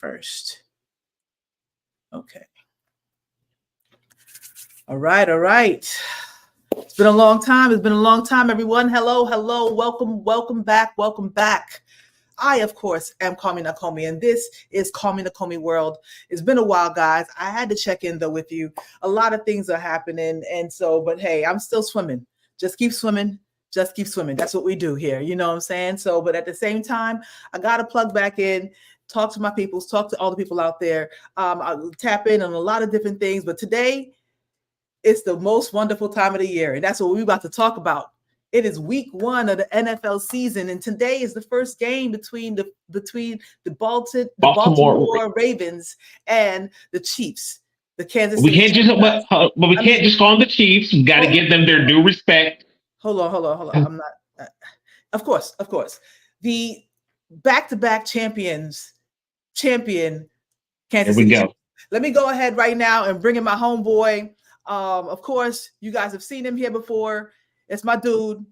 first. Okay. All right. All right. It's been a long time. It's been a long time, everyone. Hello. Hello. Welcome. Welcome back. Welcome back. I, of course, am Call Me Nakomi, and this is Call Me Nakomi World. It's been a while, guys. I had to check in, though, with you. A lot of things are happening, and so, but hey, I'm still swimming. Just keep swimming. Just keep swimming. That's what we do here. You know what I'm saying? So, but at the same time, I got to plug back in, talk to my peoples, talk to all the people out there. I'll tap in on a lot of different things, but today, it's the most wonderful time of the year, and that's what we're about to talk about. It is week 1 of the NFL season, and today is the first game between the Baltimore Ravens and the Chiefs, the Kansas City. But we can't just call them the Chiefs. We got to give them their due respect. Hold on. I'm not. Of course. The back-to-back champion, Kansas City. Here we go. Let me go ahead right now and bring in my homeboy. Of course, you guys have seen him here before. It's my dude,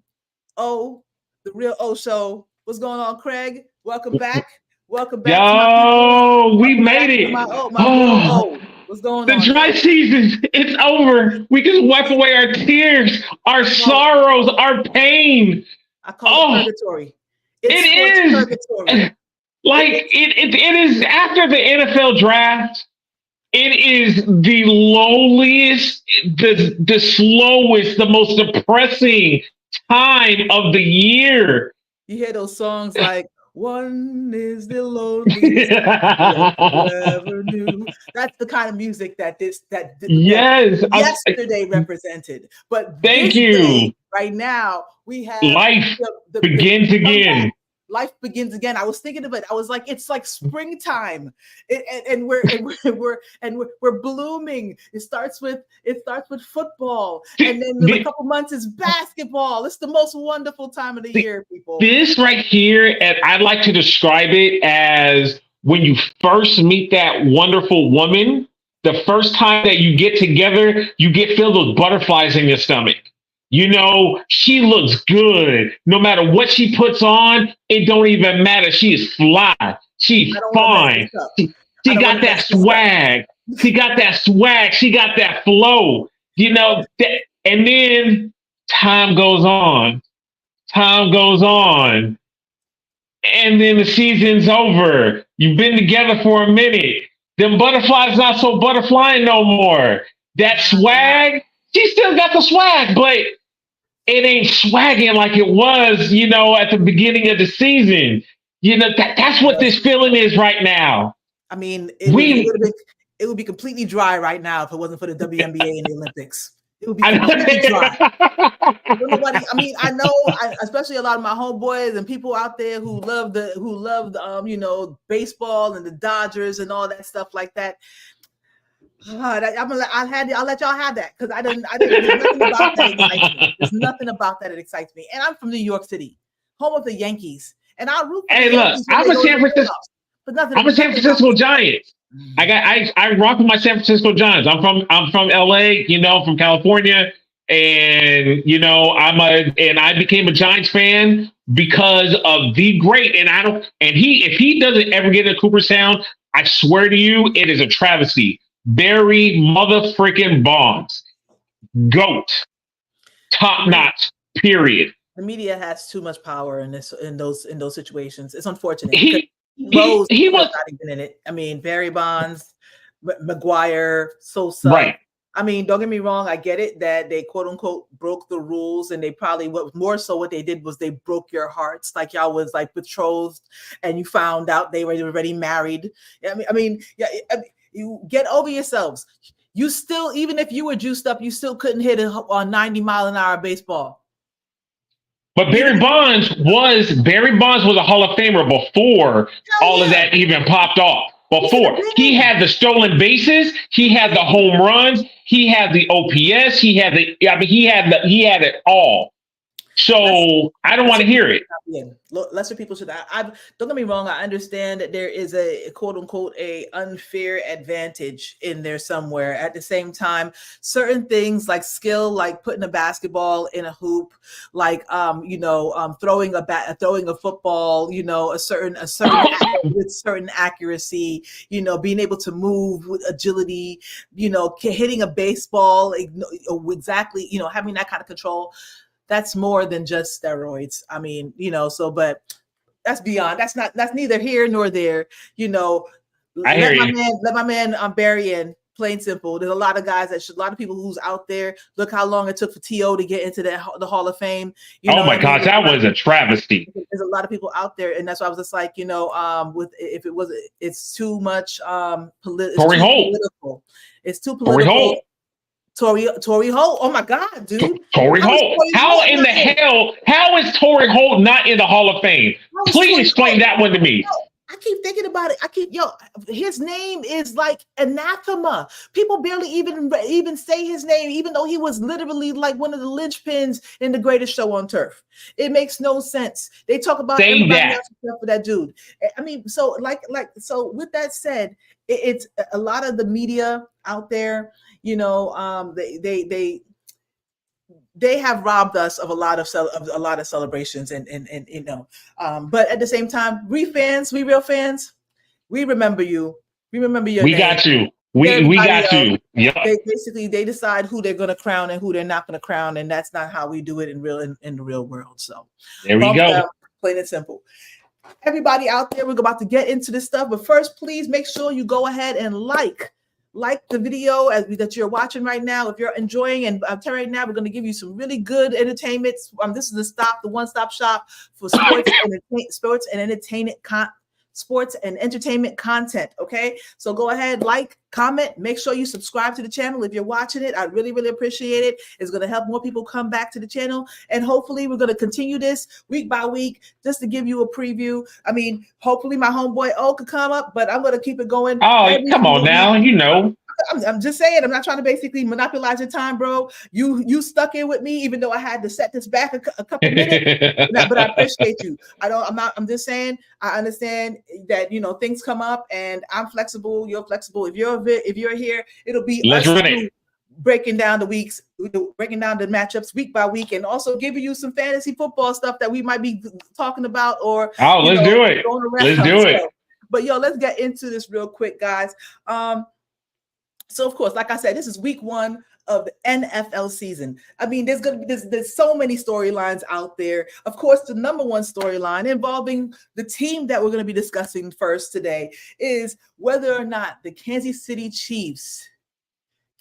O, the real O Show. What's going on, Craig? Welcome back. Welcome back. Yo, we made it. What's going on? The dry season, it's over. We can wipe away our tears, our sorrows, our pain. I call it purgatory. It is. Purgatory. It is after the NFL draft. It is the lowliest, the slowest, the most depressing time of the year. You hear those songs like "One is the loneliest I ever knew." That's the kind of music that yesterday represented. But thank you. Right now, we have life begins again. Life begins again. I was thinking of it. I was like, it's like springtime, and we're blooming. It starts with football, and then in a couple months is basketball. It's the most wonderful time of the year, people. This right here, and I'd like to describe it as when you first meet that wonderful woman. The first time that you get together, you get filled with butterflies in your stomach. You know, she looks good. No matter what she puts on, it don't even matter. She is fly. She's fine. She got that swag. She got that swag. She got that flow. You know, and then time goes on. Time goes on. And then the season's over. You've been together for a minute. Them butterflies not so butterflying no more. That swag, she still got the swag, but it ain't swagging like it was, you know, at the beginning of the season. You know, that's what this feeling is right now. I mean, it would be completely dry right now if it wasn't for the WNBA and the Olympics. It would be completely dry. I know, especially a lot of my homeboys and people out there who love you know, baseball and the Dodgers and all that stuff like that. I'll let y'all have that because there's nothing about that that excites me. And I'm from New York City, home of the Yankees, and I root for the Yankees. I'm a San Francisco Giants. I rock with my San Francisco Giants. I'm from LA, you know, from California, and you know, I became a Giants fan because of the great. If he doesn't ever get to Cooperstown, I swear to you, it is a travesty. Barry motherfucking Bonds, GOAT, top notch. Period. The media has too much power in those situations. It's unfortunate. He was not even in it. I mean, Barry Bonds, McGuire, Sosa. Right. I mean, don't get me wrong. I get it that they quote unquote broke the rules, and they probably what they did was they broke your hearts, like y'all was like betrothed, and you found out they were already married. I mean, you get over yourselves. You still, even if you were juiced up, you still couldn't hit a 90-mile-an-hour baseball. But Barry Bonds was a Hall of Famer before all of that even popped off. Before he had the stolen bases, he had the home runs, he had the OPS, he had it all. So I don't want to hear it. Lesser people should. Don't get me wrong. I understand that there is a quote unquote a unfair advantage in there somewhere. At the same time, certain things like skill, like putting a basketball in a hoop, like throwing a football, a certain with certain accuracy, being able to move with agility, hitting a baseball exactly, having that kind of control. That's more than just steroids. I mean, but that's beyond. That's neither here nor there. Let my man Barry in. Plain simple. There's a lot of guys a lot of people who's out there. Look how long it took for T.O. to get into the Hall of Fame. Oh my gosh, that was a travesty. There's a lot of people out there, and that's why I was just like, it's too much political. It's too political. Torrey Holt. Oh my God, dude. Torrey Holt. How in the hell? How is Torrey Holt not in the Hall of Fame? Please explain that one to me. I keep thinking about it. His name is like anathema. People barely even say his name, even though he was literally like one of the linchpins in The Greatest Show on Turf. It makes no sense. They talk about everybody else except for that dude. I mean, so with that said, it's a lot of the media out there. They have robbed us of a lot of celebrations but at the same time, we real fans, we remember you. We remember your name. Got you. We got you. Yep. They decide who they're going to crown and who they're not going to crown, and that's not how we do it in the real world. So there we go. Plain and simple. Everybody out there, we're about to get into this stuff, but first, please make sure you go ahead and like the video that you're watching right now. If you're enjoying, and I'm telling you right now, we're going to give you some really good entertainment. This is the one-stop shop for sports and entertainment content. Okay, so go ahead, like, comment, make sure you subscribe to the channel if you're watching it. I really, really appreciate it. It's going to help more people come back to the channel, and hopefully we're going to continue this week by week just to give you a preview. I mean, hopefully my homeboy O could come up, but I'm going to keep it going. Oh, come on now, I'm just saying, I'm not trying to basically monopolize your time, bro. You stuck in with me, even though I had to set this back a couple minutes. But I appreciate you. I'm just saying, I understand that things come up, and I'm flexible. You're flexible. If you're here, it'll be breaking down the weeks, breaking down the matchups week by week, and also giving you some fantasy football stuff that we might be talking about. Or let's do it. Let's do it. But let's get into this real quick, guys. So of course, like I said, this is week 1 of the NFL season. I mean, there's so many storylines out there. Of course, the number one storyline involving the team that we're going to be discussing first today is whether or not the Kansas City Chiefs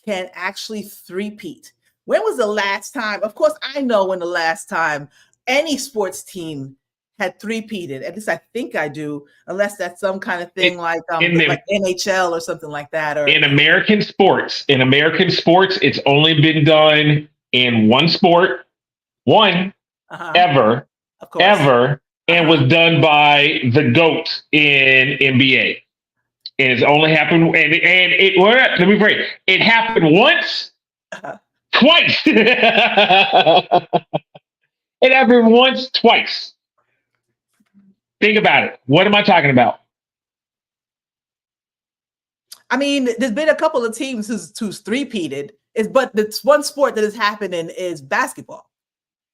can actually three-peat. When was the last time? Of course, I know when the last time any sports team had three-peated. At least I think I do, unless that's some kind of thing like NHL or something like that. Or in American sports, it's only been done in one sport, ever, and was done by the GOAT in NBA. And it's only happened, let me break. It happened once, twice. It happened once, twice. Think about it. What am I talking about? I mean, there's been a couple of teams who's three-peated, but the one sport that is happening is basketball.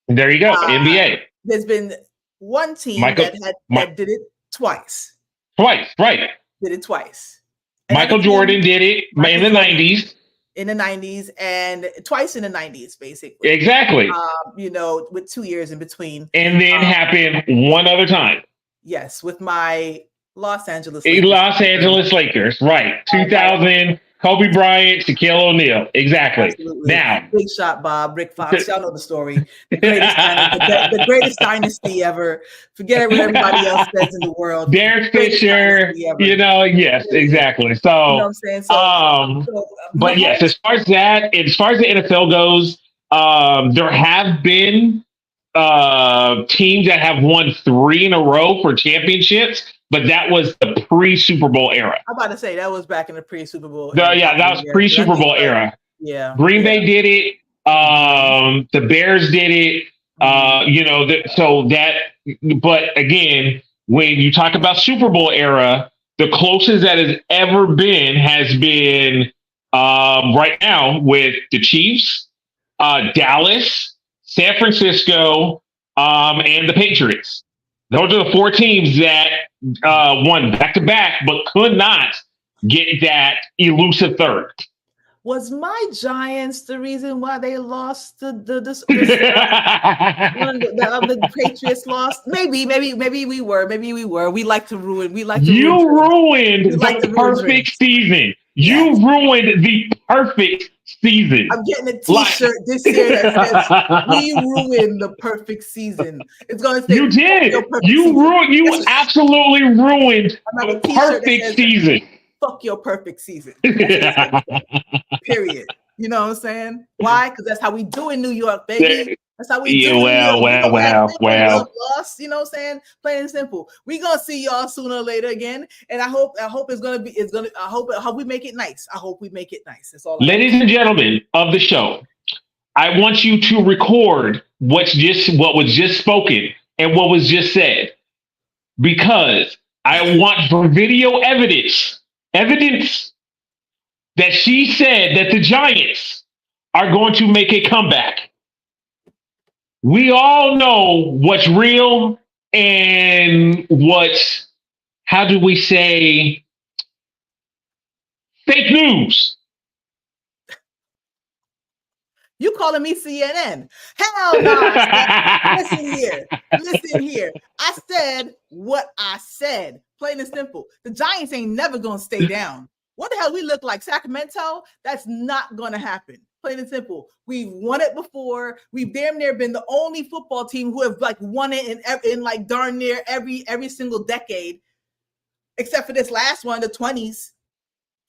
There you go, NBA. There's been one team that did it twice. Twice, right. Did it twice. Michael Jordan did it in the 90s. In the 90s, and twice in the 90s, basically. Exactly. With 2 years in between. And then happened one other time. Yes, with my Los Angeles Lakers, right. 2000, Kobe Bryant, Shaquille O'Neal. Exactly. Absolutely. Now. Big shot, Bob, Rick Fox. Y'all know the story. The greatest dynasty ever. Forget what everybody else says in the world. Derek Fisher, yes, exactly. So, you know what I'm saying? But yes, as far as the NFL goes, there have been teams that have won 3 in a row for championships, but that was the pre-Super Bowl era. I'm about to say that was back in the pre-Super Bowl. That was pre-Super Bowl era. Yeah. Green Bay did it. The Bears did it. But again, when you talk about Super Bowl era, the closest that has been right now with the Chiefs, Dallas, San Francisco, and the Patriots. Those are the four teams that won back to back, but could not get that elusive third. Was my Giants the reason why they lost one of the Patriots lost? Maybe we were. We like to ruin. You ruined the perfect season. You ruined the perfect season. I'm getting a T-shirt this year that says "We ruined the perfect season." It's going to say you did. You absolutely ruined the perfect season. Fuck your perfect season. Period. You know what I'm saying? Why? Because that's how we do in New York, baby. That's how we do. Well. Lost, you know what I'm saying? Plain and simple. We gonna see y'all sooner or later again, and I hope it's gonna be. I hope we make it nice. I hope we make it nice. That's all. Ladies and gentlemen of the show, I want you to record what was just spoken and what was just said, because I want for video evidence that she said that the Giants are going to make a comeback. We all know what's real and what's, how do we say, fake news. You calling me CNN? Hell no. Listen here. I said what I said. Plain and simple. The Giants ain't never going to stay down. What the hell we look like? Sacramento? That's not going to happen. Plain and simple. We've won it before. We've damn near been the only football team who have like won it in like darn near every single decade, except for this last one, the 20s.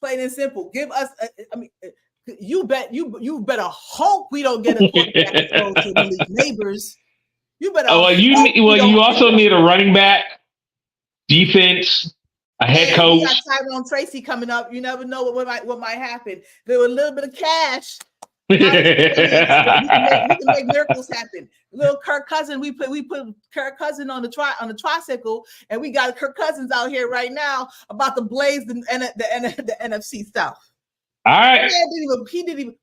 Plain and simple. Give us, you better hope we don't get a quarterback to go to the league neighbors. You better. You also need a running back, defense, a head coach. We got Tyrone Tracy coming up. You never know what might happen. There was a little bit of cash. we can make miracles happen. Little Kirk Cousins, we put Kirk Cousins on the tricycle, and we got Kirk Cousins out here right now about to blaze the NFC South. All right.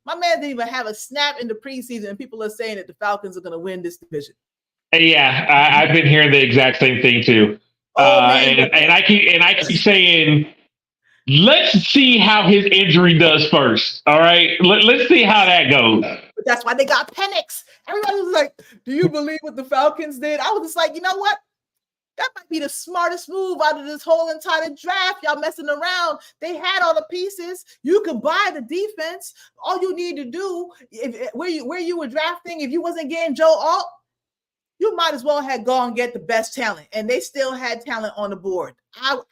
My man didn't even have a snap in the preseason, and people are saying that the Falcons are going to win this division. Yeah, I've been hearing the exact same thing too. And I keep saying, let's see how his injury does first. All right, let's see how that goes. But that's why they got Penix. Everybody was like, "Do you believe what the Falcons did?" I was just like, you know what? That might be the smartest move out of this whole entire draft. Y'all messing around. They had all the pieces. You could buy the defense. All you need to do, where you were drafting, if you wasn't getting Joe Alt, you might as well have gone and get the best talent. And they still had talent on the board.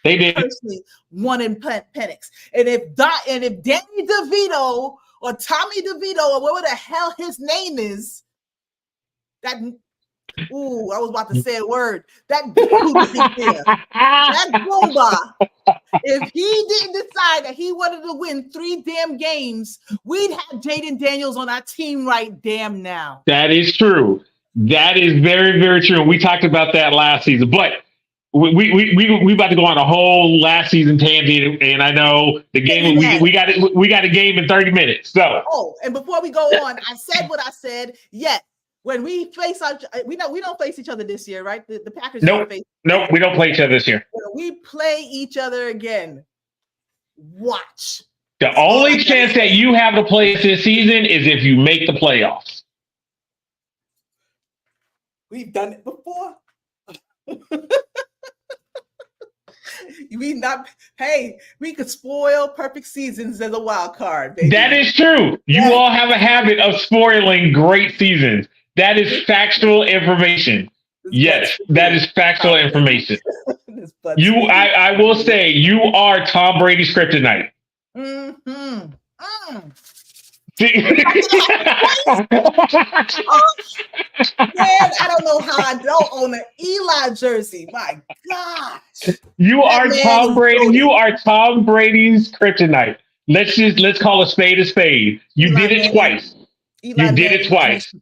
They did. Personally wanted Penix. And if Danny DeVito or Tommy DeVito or whatever the hell his name is, I was about to say a word. That Bomba, if he didn't decide that he wanted to win 3 damn games, we'd have Jaden Daniels on our team right damn now. That is true. That is very, very true. We talked about that last season, but we about to go on a whole last season tangent, and I know the game we got a game in 30 minutes. So and before we go on, I said what I said. Yet when we face we don't face each other this year, right? The Packers. Nope, we don't play each other this year. When we play each other again, watch. The only chance that you have to play this season is if you make the playoffs. We've done it before. We could spoil perfect seasons as a wild card, baby. That is true. You all have a habit of spoiling great seasons. That is factual information. Yes, that is factual information. I will say, you are Tom Brady's kryptonite. Mm-hmm. Man, I don't know how I don't own an Eli jersey. My gosh. You are Tom Brady. You are Tom Brady's kryptonite. Let's call a spade a spade. You did it twice. You did it twice.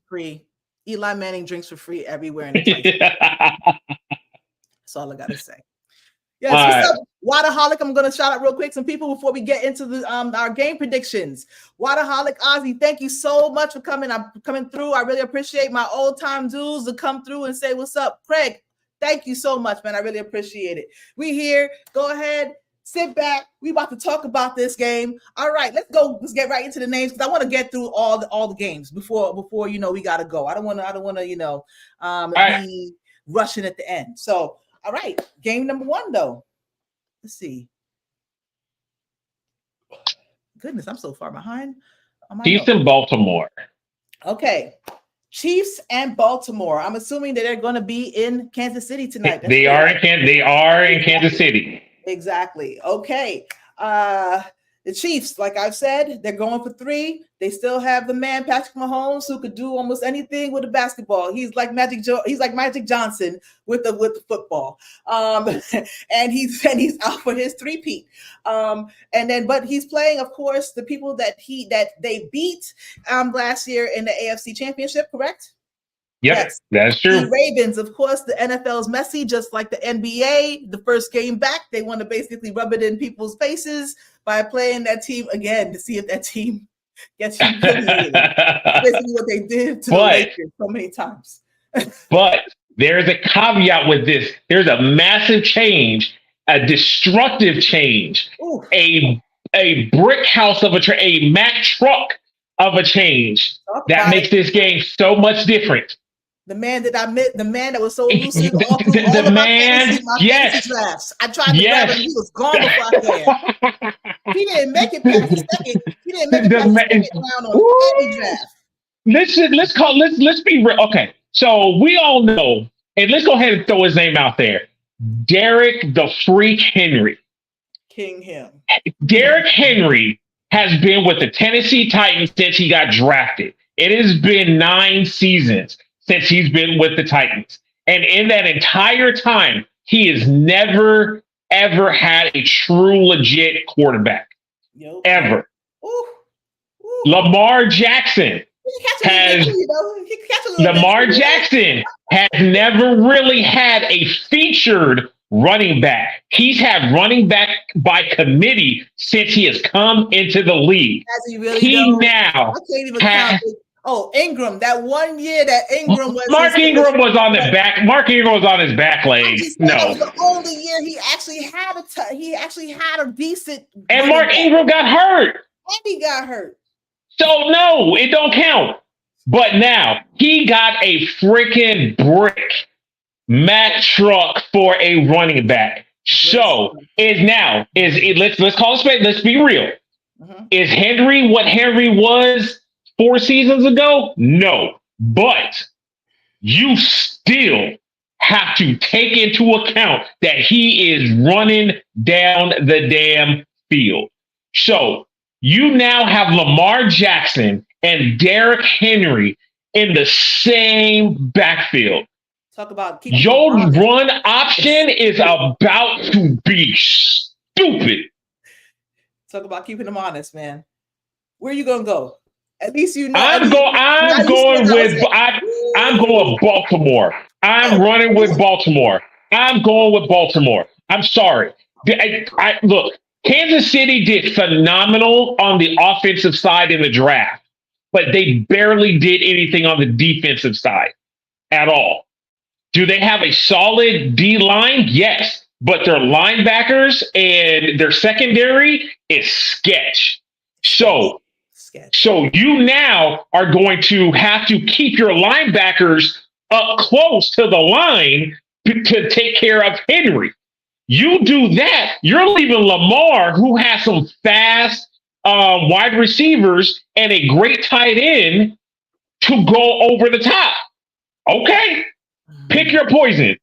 Eli Manning drinks for free everywhere in the country. That's all I gotta say. Yes, what's up, Waterholic? I'm gonna shout out real quick some people before we get into the our game predictions. Waterholic Ozzy, thank you so much for coming. I'm coming through. I really appreciate my old time dudes to come through and say what's up. Craig, thank you so much, man. I really appreciate it. We here. Go ahead, sit back. We about to talk about this game. All right, let's go. Let's get right into the names because I want to get through all the games before we gotta go. I don't want to be rushing at the end. So. All right, game number 1, though. Let's see. Goodness, I'm so far behind. Chiefs and Baltimore. Okay, Chiefs and Baltimore. I'm assuming that they're going to be in Kansas City tonight. They are in Kansas City. Exactly. Okay. The Chiefs, like I've said, they're going for 3. They still have the man Patrick Mahomes who could do almost anything with a basketball. He's like Magic Johnson with the football. And he's out for his 3-peat. But he's playing, of course, the people that they beat last year in the AFC Championship, correct? Yep, yes. That's true. The Ravens, of course, the NFL's messy, just like the NBA. The first game back, they want to basically rub it in people's faces by playing that team again to see if that team gets humiliated. Basically what they did to the Lakers so many times. But there's a caveat with this. There's a massive change, a destructive change, a brick house of a Mack truck of a change that makes this game so much different. The man that was so elusive all through all of my fantasy drafts. I tried to grab him. He was gone before I could. He didn't make it past the second. He didn't make it past the second round on any draft. Let's be real. Okay, so we all know, and let's go ahead and throw his name out there. Derrick the Freak Henry. King him. Derrick Henry has been with the Tennessee Titans since he got drafted. It has been 9 seasons since he's been with the Titans. And in that entire time, he has never, ever had a true, legit quarterback. Ever. Ooh. Lamar Jackson has never really had a featured running back. He's had running back by committee since he has come into the league. Has he really? I can't even count. Oh, Ingram! That 1 year that Ingram was. Mark Ingram was on the back. Mark Ingram was on his back leg. No, that was the only year he actually had a decent. And Mark Ingram got hurt. And he got hurt. So no, it don't count. But now he got a freaking brick Mack truck for a running back. So let's call it straight. Let's be real. Mm-hmm. Is Henry what Henry was 4 seasons ago? No, but you still have to take into account that he is running down the damn field. So you now have Lamar Jackson and Derrick Henry in the same backfield. Talk about your run option is about to be stupid. Talk about keeping them honest, man. Where are you gonna go? At least you know. I'm going Baltimore. I'm running with Baltimore. I'm going with Baltimore. I'm sorry. Look, Kansas City did phenomenal on the offensive side in the draft, but they barely did anything on the defensive side at all. Do they have a solid D-line? Yes, but their linebackers and their secondary is sketch. So you now are going to have to keep your linebackers up close to the line to take care of Henry. You do that, you're leaving Lamar, who has some fast wide receivers and a great tight end, to go over the top. Okay, pick your poison.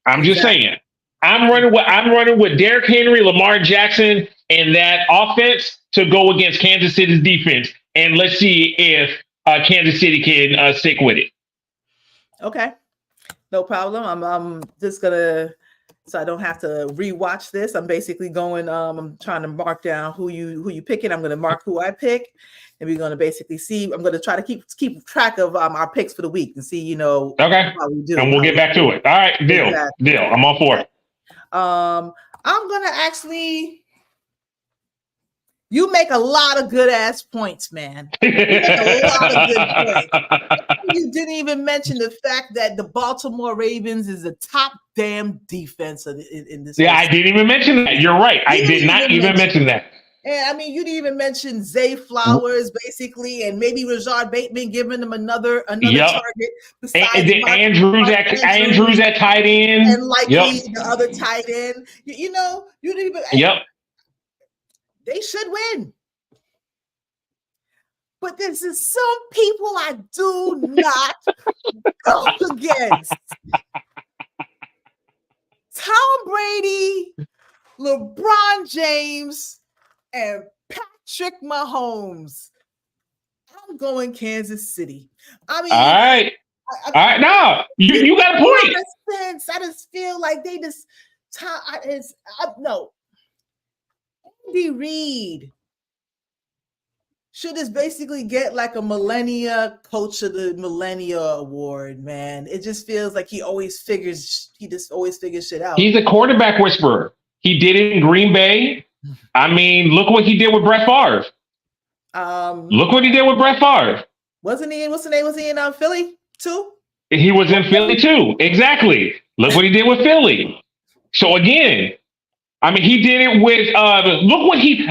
I'm just saying. I'm running with Derrick Henry, Lamar Jackson, and that offense to go against Kansas City's defense, and let's see if Kansas City can stick with it. Okay, no problem. I'm just gonna so I don't have to rewatch this. I'm basically going. I'm trying to mark down who you picking. I'm going to mark who I pick, and we're going to basically see. I'm going to try to keep track of our picks for the week and see, Okay. how we do. And we'll get back to it. All right, deal. Exactly. Deal. I'm all for it. I'm going to actually. You make a lot of good ass points, man. You make a lot of good points. You didn't even mention the fact that the Baltimore Ravens is the top damn defense in this. Yeah, I didn't even mention that. You're right. I did not even mention that. And I mean, you didn't even mention Zay Flowers, basically, and maybe Rashad Bateman giving them another target. Besides Andrews at tight end, and likely the other tight end. You didn't even. Yep. They should win. But this is some people I do not go against. Tom Brady, LeBron James, and Patrick Mahomes. I'm going Kansas City. I mean, all right. No, you got a point. I just feel like they just no. Andy Reid should just basically get like a Millennia Coach of the Millennia Award, man. It just feels like he just always figures shit out. He's a quarterback whisperer. He did it in Green Bay. I mean, look what he did with Brett Favre. Look what he did with Brett Favre. Wasn't he? What's the name? Was he in Philly too? He was in Philly too. Exactly. Look what he did with Philly. So again, I mean, he did it with, look what his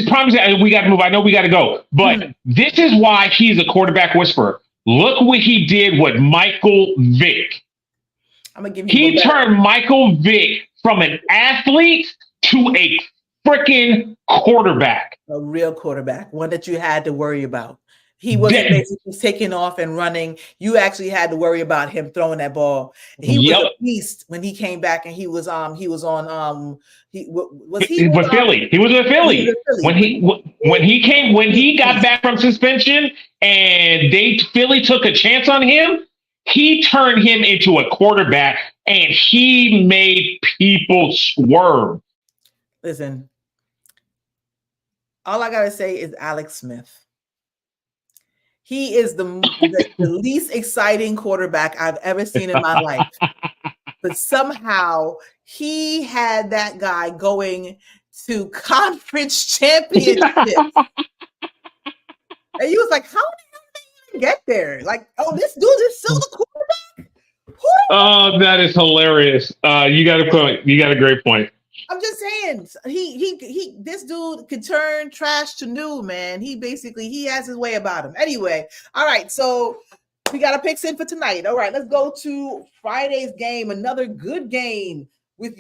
problem. We got to move. I know we got to go. But this is why he's a quarterback whisperer. Look what he did with Michael Vick. He turned Michael Vick from an athlete to a freaking quarterback. A real quarterback, one that you had to worry about. He wasn't basically taking off and running. You actually had to worry about him throwing that ball. He was a beast when he came back, and he was with Philly. He was with Philly when he got back from suspension, and Philly took a chance on him. He turned him into a quarterback, and he made people swerve. Listen, all I gotta say is Alex Smith. He is the least exciting quarterback I've ever seen in my life. But somehow he had that guy going to conference championships. And he was like, how did they even get there? Like, oh, this dude is still the quarterback? Oh, that is hilarious. You got a point. You got a great point. I'm just saying, this dude could turn trash to new, man. He has his way about him. Anyway, all right, so we got our picks in for tonight. All right, let's go to Friday's game, another good game with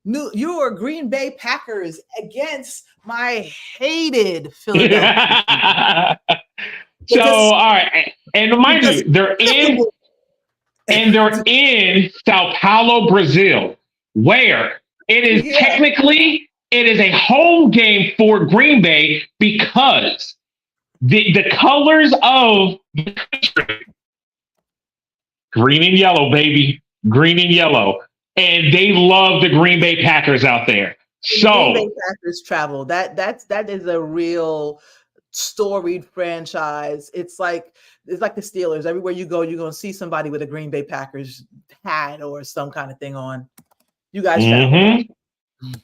your Green Bay Packers against my hated Philadelphia. All right, and mind you, they're in Sao Paulo, Brazil, where it is technically a home game for Green Bay because the colors of the country, green and yellow, baby, green and yellow, and they love the Green Bay Packers out there. So Green Bay Packers travel. That is a real storied franchise. It's like the Steelers. Everywhere you go, you're gonna see somebody with a Green Bay Packers hat or some kind of thing on. You guys.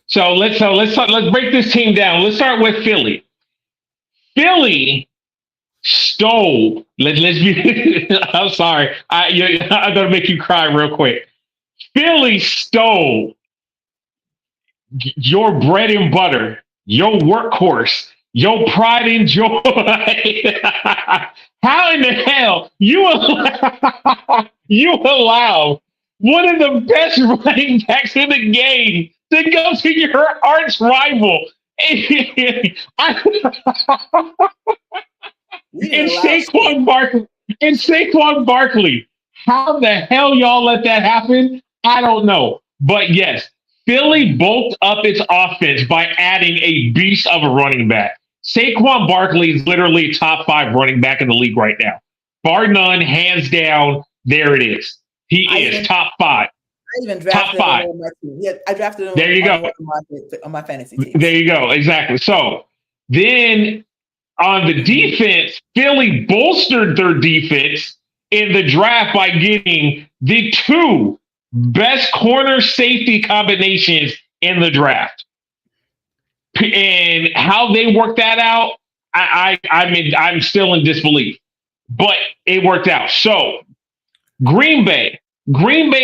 So let's break this team down. Let's start with Philly. Philly stole. Let's be. I'm sorry. I'm gonna make you cry real quick. Philly stole your bread and butter, your workhorse, your pride and joy. How in the hell you allow one of the best running backs in the game to go to your arch rival? And Saquon Barkley. How the hell y'all let that happen? I don't know. But yes, Philly bulked up its offense by adding a beast of a running back. Saquon Barkley is literally top 5 running back in the league right now. Bar none, hands down, there it is. He is top 5. I even Top drafted him five. on my team. Yeah, I drafted him There you on go. on my fantasy teams. There you go. Exactly. So then on the defense, Philly bolstered their defense in the draft by getting the two best corner safety combinations in the draft. And how they worked that out, I mean, I'm still in disbelief, but it worked out. So Green Bay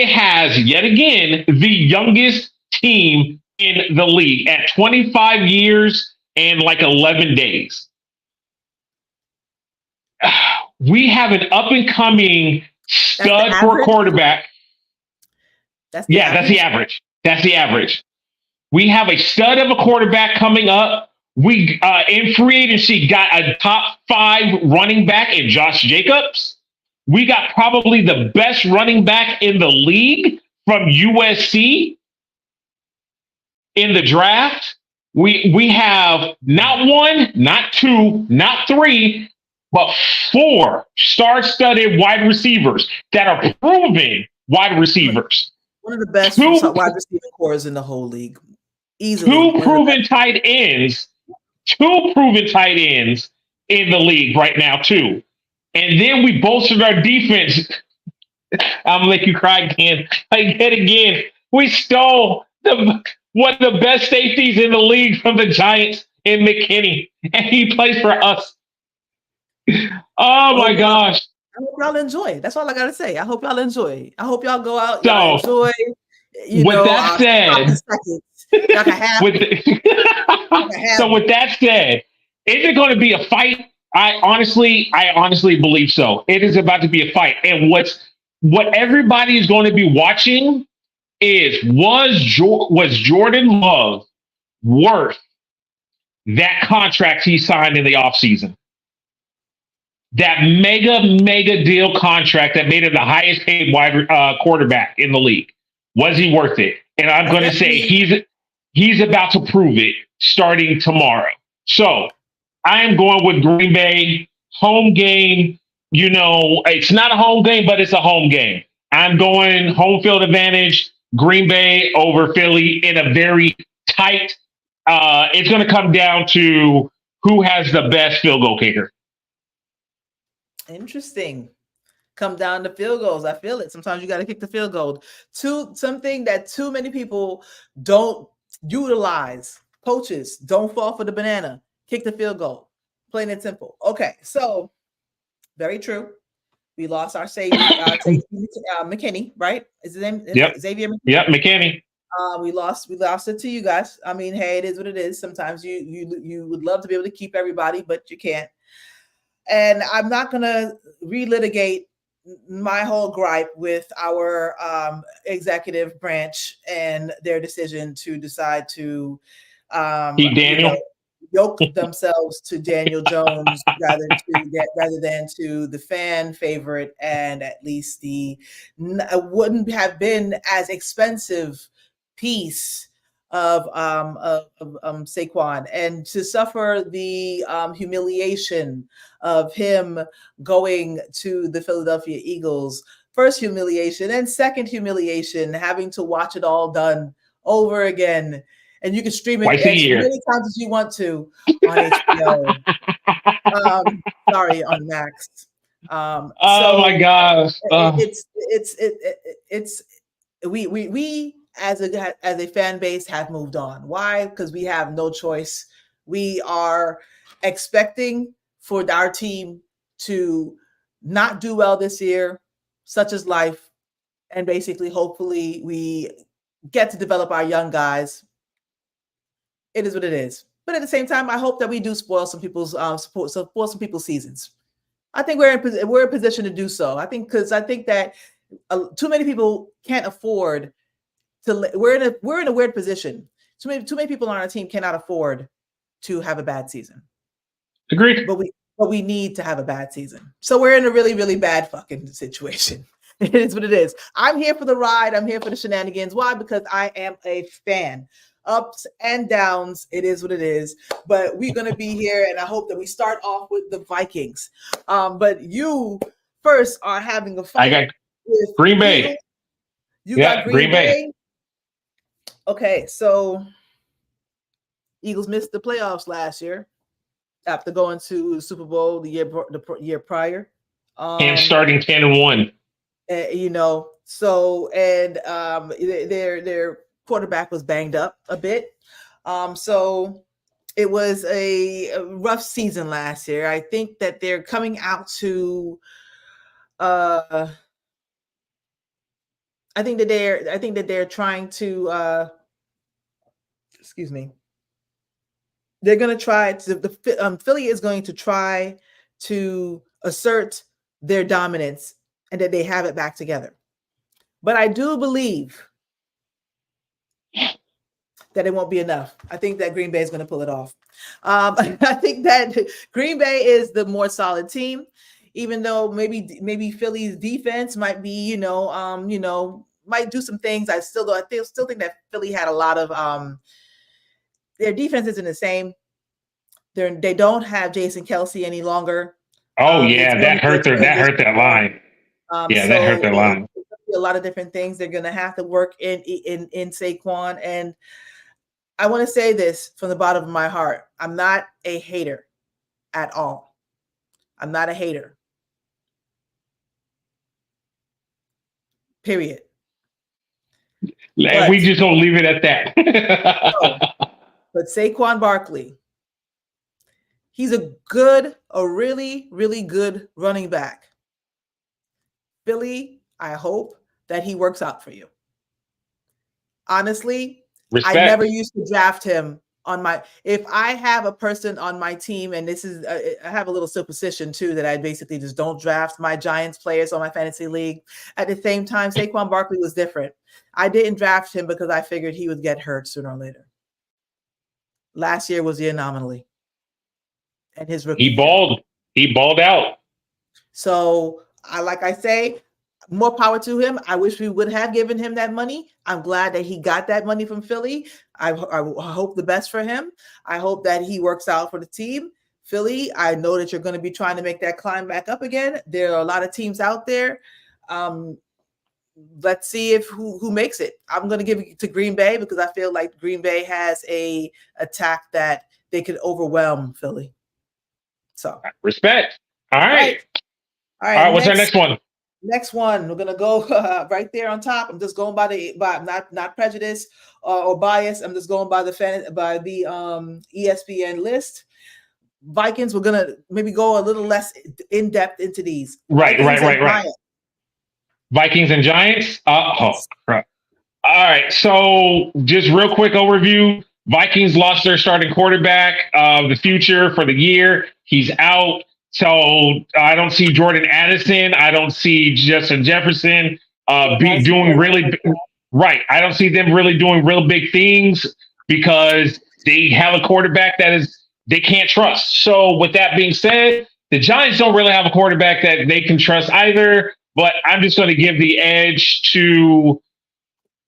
has yet again the youngest team in the league at 25 years and like 11 days. We have an up and coming stud for a quarterback. That's the average. That's the average. We have a stud of a quarterback coming up. We in free agency got a top 5 running back in Josh Jacobs. We got probably the best running back in the league from USC in the draft. We have not 1, not 2, not 3, but 4 star-studded wide receivers that are proven wide receivers. One of the best wide receiver cores in the whole league. Easily. 2 proven tight ends. 2 proven tight ends in the league right now, too. And then we bolstered our defense. I'm gonna make you cry again. Again. We stole one of the best safeties in the league from the Giants in McKinney, and he plays for us. Oh my gosh! I hope y'all enjoy. That's all I gotta say. I hope y'all enjoy. I hope y'all go out. Y'all enjoy. With that said, so with that said, is it going to be a fight? I honestly believe so. It is about to be a fight, and what everybody is going to be watching is was Jordan Love worth that contract he signed in the offseason? That mega deal contract that made him the highest paid wide quarterback in the league. Was he worth it? And I'm going to say he's about to prove it starting tomorrow. So I am going with Green Bay. Home game. You know, it's not a home game, but it's a home game. I'm going home field advantage, Green Bay over Philly in a very tight. It's going to come down to who has the best field goal kicker. Interesting. Come down to field goals. I feel it. Sometimes you got to kick the field goal. Something that too many people don't utilize. Coaches, don't fall for the banana. Kick the field goal. Plain and simple. Okay, so very true. We lost our safety, McKinney, right? Is his name? Yep. Xavier McKinney. Yep, McKinney. We lost it to you guys. I mean, hey, it is what it is. Sometimes you would love to be able to keep everybody, but you can't. And I'm not gonna relitigate my whole gripe with our executive branch and their decision to decide to yoke themselves to Daniel Jones rather than to the fan favorite and at least the wouldn't have been as expensive piece of Saquon, and to suffer the humiliation of him going to the Philadelphia Eagles. First humiliation, and second humiliation, having to watch it all done over again. And you can stream it as many times as you want to on HBO. Sorry, on Max. My gosh! We as a fan base have moved on. Why? Because we have no choice. We are expecting for our team to not do well this year, such as life, and basically, hopefully, we get to develop our young guys. It is what it is. But at the same time, I hope that we do spoil some people's seasons. I think we're in position to do so. I think that too many people can't afford to. We're in a weird position. Too many people on our team cannot afford to have a bad season. Agreed. But we need to have a bad season. So we're in a really, really bad fucking situation. It is what it is. I'm here for the ride. I'm here for the shenanigans. Why? Because I am a fan. Ups and downs. It is what it is. But we're going to be here, and I hope that we start off with the Vikings. But you first are having a fight. I got Green Bay. You got Green Bay. Okay, so Eagles missed the playoffs last year after going to the Super Bowl the year prior. And starting 10-1. You know, so and their quarterback was banged up a bit. So it was a rough season last year. I think that they're coming out to I think that they're trying to excuse me. They're going to try to Philly is going to try to assert their dominance and that they have it back together. But I do believe that it won't be enough. I think that Green Bay is going to pull it off. I think that Green Bay is the more solid team, even though maybe Philly's defense might be, might do some things. I still think that Philly had a lot of their defense isn't the same. They don't have Jason Kelce any longer. Oh yeah, that hurt that line. That hurt their line. A lot of different things they're going to have to work in Saquon. And I want to say this from the bottom of my heart. I'm not a hater at all. I'm not a hater. Period. We just don't leave it at that. But Saquon Barkley, he's a really, really good running back. Philly, I hope that he works out for you. Honestly, Respect. I never used to draft him if I have a person on my team, and this is, I have a little superstition too, that I basically just don't draft my Giants players on my fantasy league. At the same time, Saquon Barkley was different. I didn't draft him because I figured he would get hurt sooner or later. Last year was the anomaly. And his rookie He balled out. So like I say, more power to him. I wish we would have given him that money. I'm glad that he got that money from Philly. I hope the best for him. I hope that he works out for the team. Philly, I know that you're going to be trying to make that climb back up again. There are a lot of teams out there. Let's see if who makes it. I'm going to give it to Green Bay because I feel like Green Bay has a attack that they could overwhelm Philly. So respect. All right. All right. What's our next one? Next one, we're gonna go right there on top. I'm just going by not prejudice or bias. I'm just going by the ESPN list. Vikings. We're gonna maybe go a little less in depth into these. Right. Vikings and Giants. Crap. All right. So just real quick overview. Vikings lost their starting quarterback of the future for the year. He's out. So I don't see Jordan Addison. I don't see Justin Jefferson doing really right. I don't see them really doing real big things because they have a quarterback they can't trust. So with that being said, the Giants don't really have a quarterback that they can trust either. But I'm just going to give the edge to.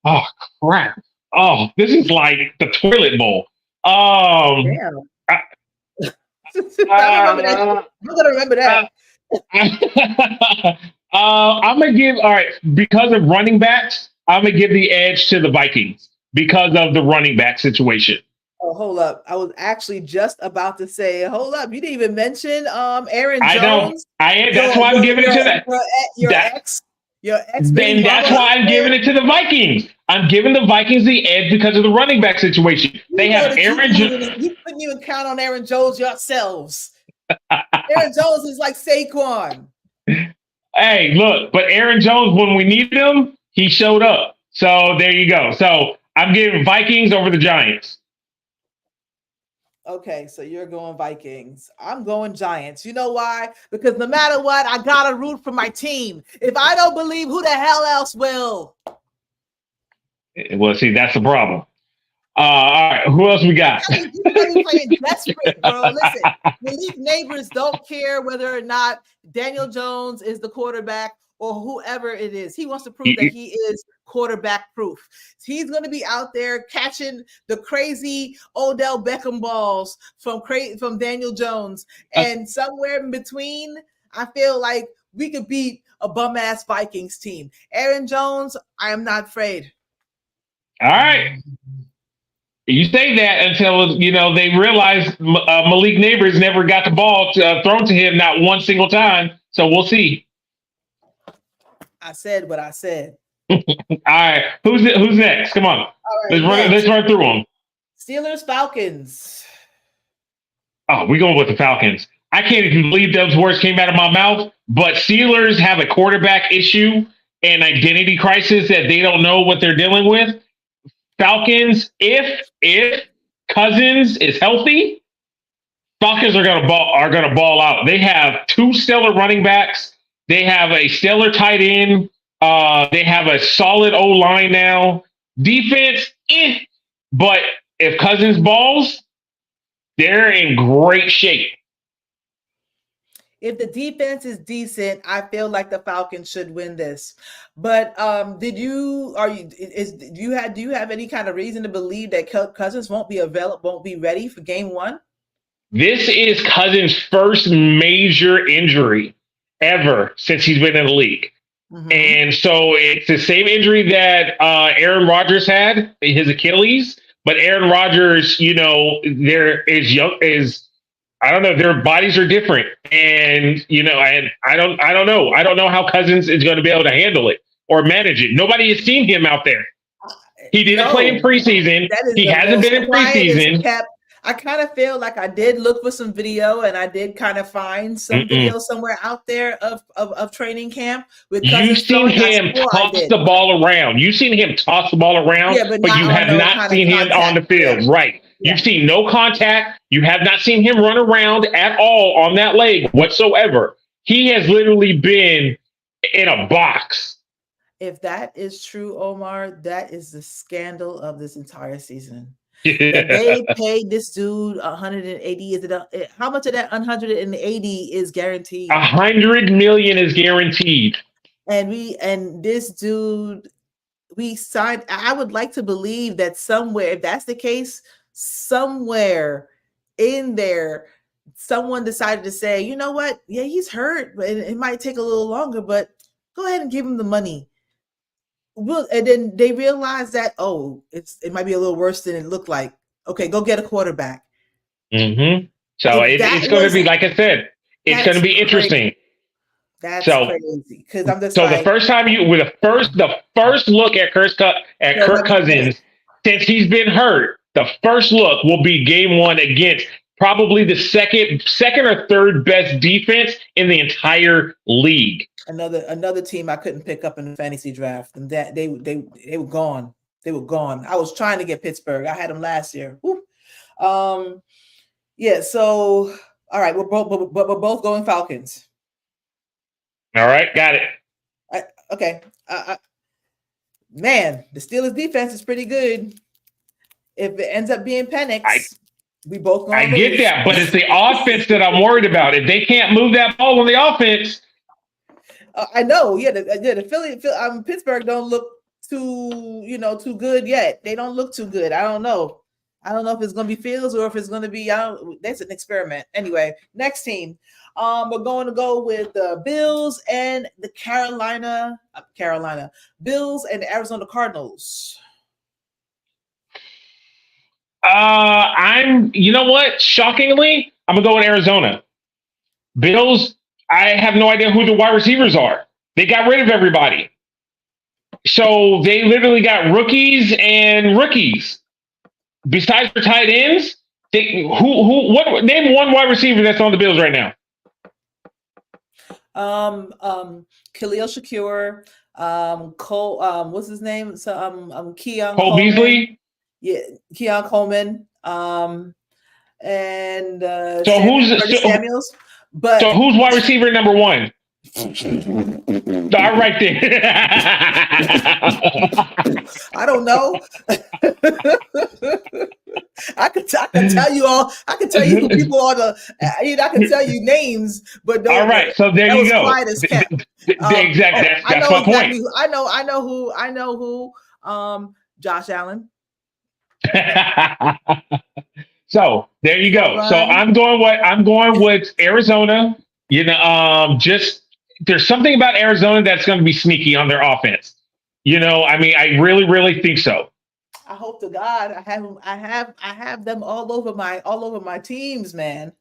Oh crap! Oh, this is like the toilet bowl. Damn. I'm gonna remember that. I'm gonna give because of running backs. I'm gonna give the edge to the Vikings because of the running back situation. Oh, hold up! I was actually just about to say, hold up! You didn't even mention Aaron Jones. That's why I'm giving it to that. Your ex. Then that's why I'm giving it to the Vikings. I'm giving the Vikings the edge because of the running back situation. They have Aaron Jones. You couldn't even count on Aaron Jones yourselves. Aaron Jones is like Saquon. Hey, look, but Aaron Jones, when we needed him, he showed up. So there you go. So I'm giving Vikings over the Giants. Okay, so you're going Vikings. I'm going Giants. You know why? Because no matter what, I gotta root for my team. If I don't believe, who the hell else will? Well, see, that's the problem. All right, who else we got? You're playing desperate, bro. Listen, Relief Neighbors don't care whether or not Daniel Jones is the quarterback or whoever it is. He wants to prove that he is quarterback proof. He's going to be out there catching the crazy Odell Beckham balls from Daniel Jones. And somewhere in between, I feel like we could beat a bum ass Vikings team. Aaron Jones, I am not afraid. All right. You say that until they realize Malik Neighbors never got the ball thrown to him not one single time. So we'll see. I said what I said. All right, who's next? Come on, let's run through them. Steelers, Falcons. Oh, we're going with the Falcons. I can't even believe those words came out of my mouth. But Steelers have a quarterback issue and identity crisis that they don't know what they're dealing with. Falcons, if Cousins is healthy, Falcons are gonna ball out. They have 2 stellar running backs. They have a stellar tight end. They have a solid O-line now. Defense, but if Cousins balls, they're in great shape. If the defense is decent, I feel like the Falcons should win this. But do you have any kind of reason to believe that Cousins won't be ready for game 1? This is Cousins' first major injury ever since he's been in the league. Mm-hmm. And so it's the same injury that Aaron Rodgers had, his Achilles. But Aaron Rodgers, I don't know, their bodies are different. And, and I don't know. I don't know how Cousins is going to be able to handle it or manage it. Nobody has seen him out there. He didn't play in preseason. He hasn't been in preseason. I kind of feel like I did look for some video, and I did kind of find some video somewhere out there of training camp. You've seen him toss the ball around. You've seen him toss the ball around, but you have not seen him on the field. Yeah. Right. Yeah. You've seen no contact. You have not seen him run around at all on that leg whatsoever. He has literally been in a box. If that is true, Omar, that is the scandal of this entire season. They paid this dude 180. How much of that 180 is guaranteed? $100 million is guaranteed. And this dude, we signed. I would like to believe that somewhere, if that's the case, somewhere in there, someone decided to say, you know what? Yeah, he's hurt, but it might take a little longer, but go ahead and give him the money. And then they realized that, it might be a little worse than it looked like. Okay, go get a quarterback. Mm-hmm. So it's going to be, like I said, it's going to be interesting. That's crazy. Because I'm just the first time the first look at Kirk Cousins since he's been hurt, the first look will be game 1 against probably the second or third best defense in the entire league. Another team I couldn't pick up in the fantasy draft, and that they were gone. They were gone. I was trying to get Pittsburgh. I had them last year. Yeah. So all right, we're both going Falcons. All right, got it. Okay. Man, the Steelers defense is pretty good. If it ends up being Penix, we both. I get that, but it's the offense that I'm worried about. If they can't move that ball on the offense. I know, the Pittsburgh don't look too good yet. They don't look too good. I don't know if it's going to be Fields or if it's going to be. That's an experiment. Anyway, next team. We're going to go with the Bills and the Carolina Bills and the Arizona Cardinals. You know what? Shockingly, I'm gonna go with Arizona. Bills. I have no idea who the wide receivers are. They got rid of everybody. So they literally got rookies and rookies. Besides their tight ends, name one wide receiver that's on the Bills right now. Khalil Shakir, Cole, what's his name? So Keon Cole Coleman. Beasley? Yeah, Keon Coleman. And Samuels. But so who's wide receiver number 1? Right there. I don't know. I could tell you all. I can tell you who people are. I can tell you names, but all right. So there you go. Exactly. That's my point. I know who. Josh Allen. So there you go. Right. So I'm going with Arizona. Just there's something about Arizona that's going to be sneaky on their offense. I mean, I really, really think so. I hope to God I have them all over my teams, man.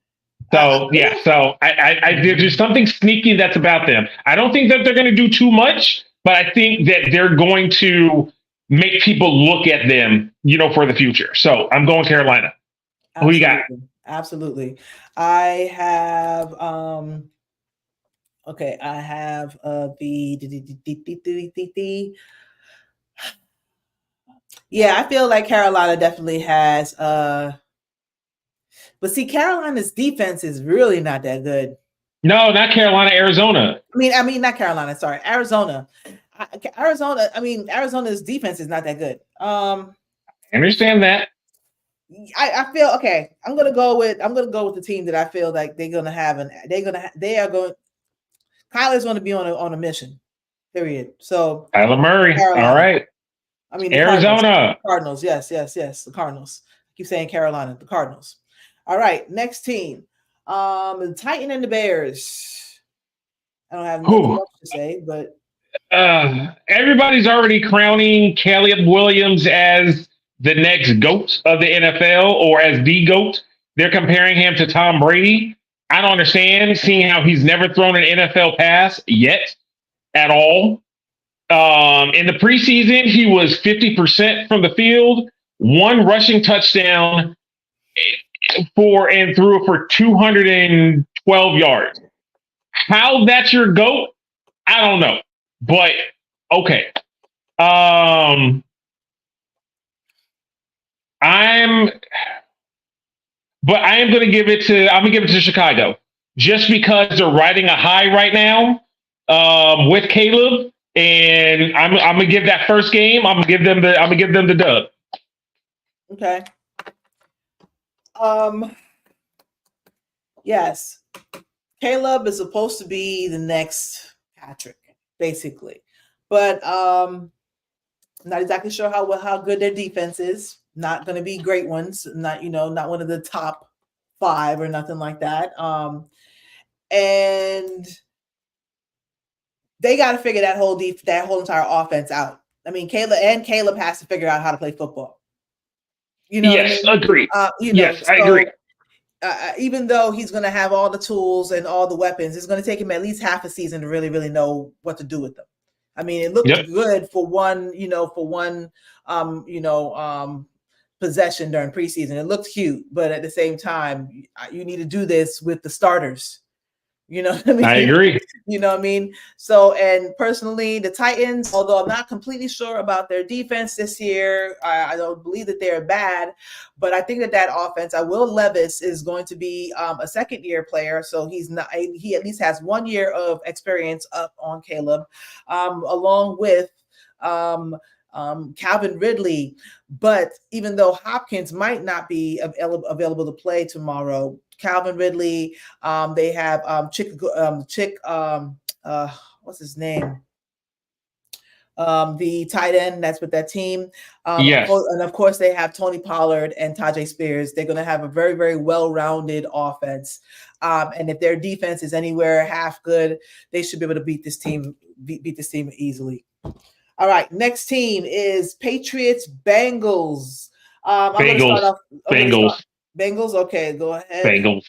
So yeah, so I there's just something sneaky that's about them. I don't think that they're going to do too much, but I think that they're going to make people look at them, for the future. So I'm going Carolina. Who you got? Absolutely. I have okay, I have yeah, I feel like Carolina definitely has but see, Carolina's defense is really not that good. No, not Carolina, Arizona. I mean, not Carolina. Sorry, Arizona. Arizona. I mean, Arizona's defense is not that good. I understand that. I feel okay. I'm gonna go with the team that I feel like they're gonna have, and they are going. Kyler's going to be on a mission. Period. So Kyler Murray. Carolina. All right. I mean, Arizona Cardinals. Yes. The Cardinals. I keep saying Carolina. The Cardinals. All right. Next team. The Titan and the Bears. I don't have nothing else to say, but everybody's already crowning Caleb Williams as the next GOAT of the NFL, or as the GOAT. They're comparing him to Tom Brady. I don't understand, seeing how he's never thrown an NFL pass yet at all. In the preseason, he was 50% from the field, one rushing touchdown and threw for 212 yards. How that's your GOAT, I don't know. But okay. I am going to give it to Chicago, just because they're riding a high right now with Caleb, and I'm going to give that first game. I'm going to give them the dub. Okay. Yes, Caleb is supposed to be the next Patrick, basically, but not exactly sure how good their defense is. Not going to be great ones. Not one of the top 5 or nothing like that. And they got to figure that whole entire offense out. I mean, Caleb has to figure out how to play football. Yes, what I mean? Agree. Yes, I agree. Even though he's going to have all the tools and all the weapons, it's going to take him at least half a season to really, really know what to do with them. I mean, it looked good for one possession during preseason. It looked cute, but at the same time, you need to do this with the starters. You know what I mean? I agree. You know what I mean? So, and personally, the Titans, although I'm not completely sure about their defense this year, I don't believe that they're bad, but I think that offense, Will Levis is going to be a second-year player, so he at least has 1 year of experience up on Caleb, along with Calvin Ridley. But even though Hopkins might not be available to play tomorrow, Calvin Ridley, they have what's his name? The tight end that's with that team. Yes. And of course, they have Tony Pollard and Tajay Spears. They're going to have a very, very well-rounded offense. And if their defense is anywhere half good, they should be able to beat this team easily. All right, next team is Patriots Bengals. Bengals. Bengals. Okay, go ahead. Bengals.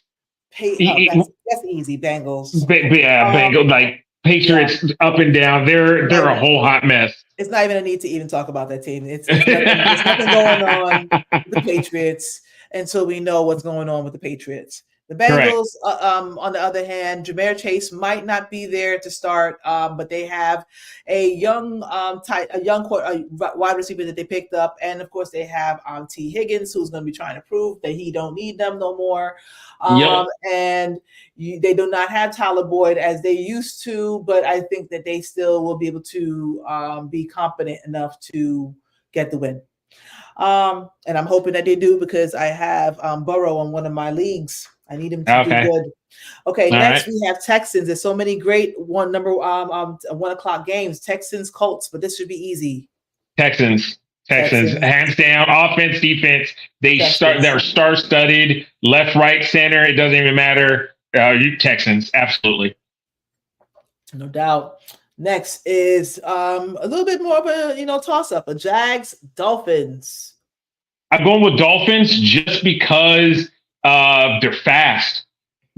That's easy. Bengals. Bengals. Like Patriots up and down. They're a whole hot mess. It's not even a need to even talk about that team. It's nothing going on with the Patriots until we know what's going on with the Patriots. The Bengals, on the other hand, Ja'Marr Chase might not be there to start, but they have a young wide receiver that they picked up, and of course they have T. Higgins, who's going to be trying to prove that he don't need them no more. And they do not have Tyler Boyd as they used to, but I think that they still will be able to be competent enough to get the win. And I'm hoping that they do, because I have Burrow on one of my leagues. I need him to do good. Okay, next we have Texans. There's so many great 1 o'clock games. Texans, Colts, but this should be easy. Texans, hands down. Offense, defense. They're star-studded. Left, right, center. It doesn't even matter. Texans, absolutely. No doubt. Next is a little bit more of a toss up. A Jags Dolphins. I'm going with Dolphins just because they're fast.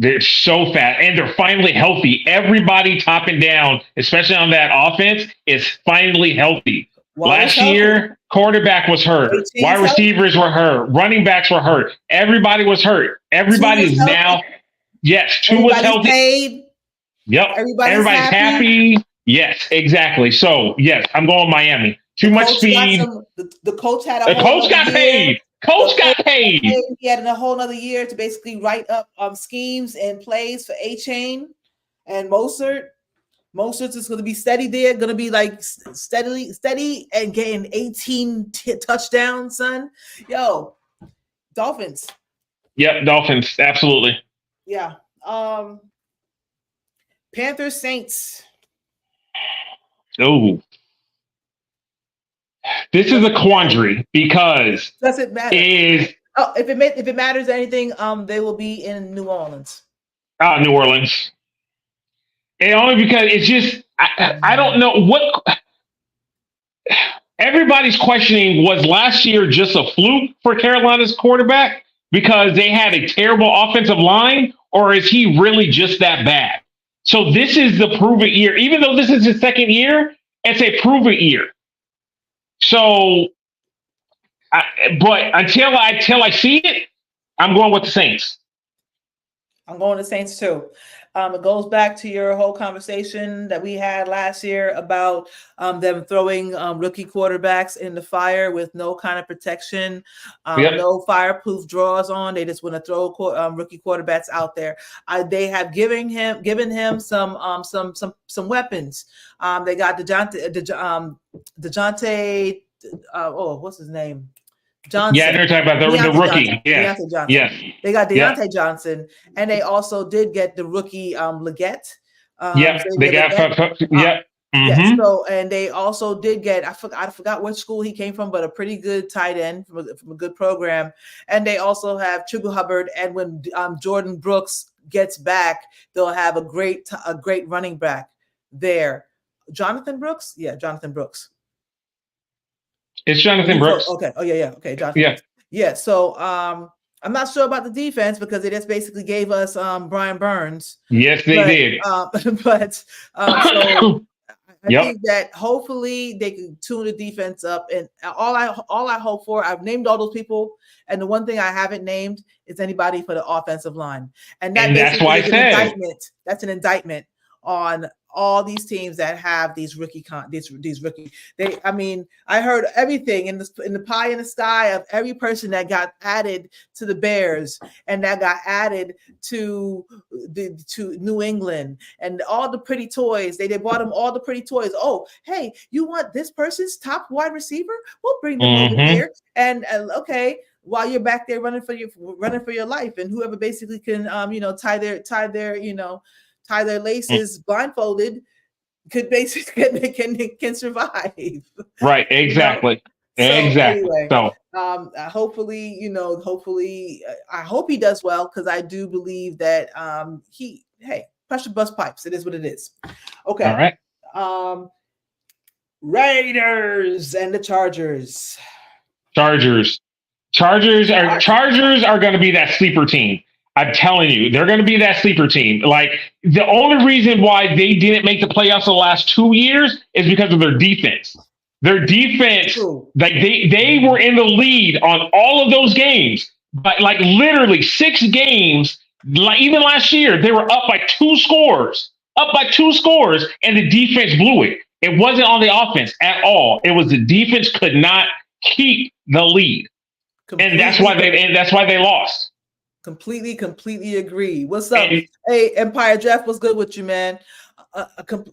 They're so fast, and they're finally healthy. Everybody top and down, especially on that offense, is finally healthy. Wallace Last healthy. year, quarterback was hurt. JT's Wide receivers were hurt. Running backs were hurt. Everybody was hurt. Everybody is now. Yes, two was healthy. Paid. Yep. Everybody's happy. Yes, exactly. So yes, I'm going Miami. Too much speed. The coach had the coach got paid. Coach got paid. He had a whole other year to basically write up schemes and plays for A-Chain and Mostert. Mostert's is going to be steady there, going to be like steady and getting 18 touchdowns, son. Yo, Dolphins. Yep, Dolphins, absolutely. Yeah. Panthers, Saints. Oh. This is a quandary because does it matter? If it matters anything, they will be in New Orleans. New Orleans. And only because it's just I don't know what everybody's questioning, was last year just a fluke for Carolina's quarterback because they had a terrible offensive line, or is he really just that bad? So this is the prove it year. Even though this is his second year, it's a prove it year. So, but until I see it, I'm going with the Saints. I'm going to Saints too. It goes back to your whole conversation that we had last year about them throwing rookie quarterbacks in the fire with no kind of protection, no fireproof drawers on. They just want to throw rookie quarterbacks out there. They have given him some weapons. They got DeJounte. What's his name? Johnson. Yeah, they're talking about the rookie. Yeah. Yeah. They got Deontay Johnson, and they also did get the rookie Leggett. They got Yes. So, and they also did get, I forgot which school he came from, but a pretty good tight end from a good program. And they also have Chuba Hubbard. And when Jordan Brooks gets back, they'll have a great running back there. Jonathan Brooks? Yeah, Jonathan Brooks. It's Jonathan Brooks. Okay. Oh, yeah. Okay, Jonathan Brooks. Yeah. So I'm not sure about the defense because they just basically gave us Brian Burns. Yes, they did. I think that hopefully they can tune the defense up. And all I hope for, I've named all those people, and the one thing I haven't named is anybody for the offensive line. And that's why I said that's an indictment on all these teams that have these rookie. I heard everything in the pie in the sky of every person that got added to the Bears and that got added to New England, and all the pretty toys. They bought them all the pretty toys. Oh, hey, you want this person's top wide receiver? We'll bring them over here. And okay, while you're back there running for your life, and whoever basically can tie their laces blindfolded could basically can survive. Right. Exactly. Exactly. So hopefully, I hope he does well, because I do believe that pressure bust pipes. It is what it is. Okay. All right. Raiders and the Chargers. Chargers are going to be that sleeper team. I'm telling you, they're going to be that sleeper team. Like, the only reason why they didn't make the playoffs the last 2 years is because of their defense. Their defense, like they were in the lead on all of those games, but like literally 6 games. Like even last year, they were up by 2 scores, and the defense blew it. It wasn't on the offense at all. It was the defense could not keep the lead, and that's why they lost. Completely agree. What's up? Hey, Empire Jeff, what's good with you, man?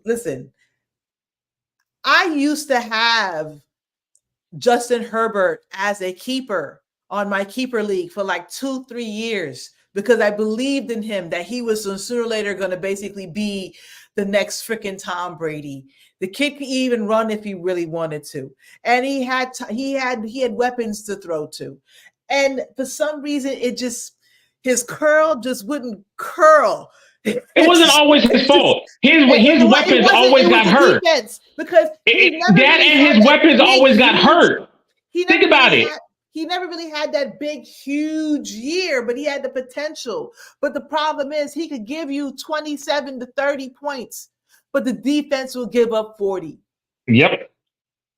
Listen, I used to have Justin Herbert as a keeper on my keeper league for like 2-3 years because I believed in him, that he was sooner or later going to basically be the next freaking Tom Brady. The kid could even run if he really wanted to, and he had weapons to throw to, and for some reason his curl just wouldn't curl. It wasn't always his fault. His weapons always got hurt. Because that and his weapons always got hurt. Think about it. He never really had that big, huge year, but he had the potential. But the problem is he could give you 27 to 30 points, but the defense will give up 40. Yep.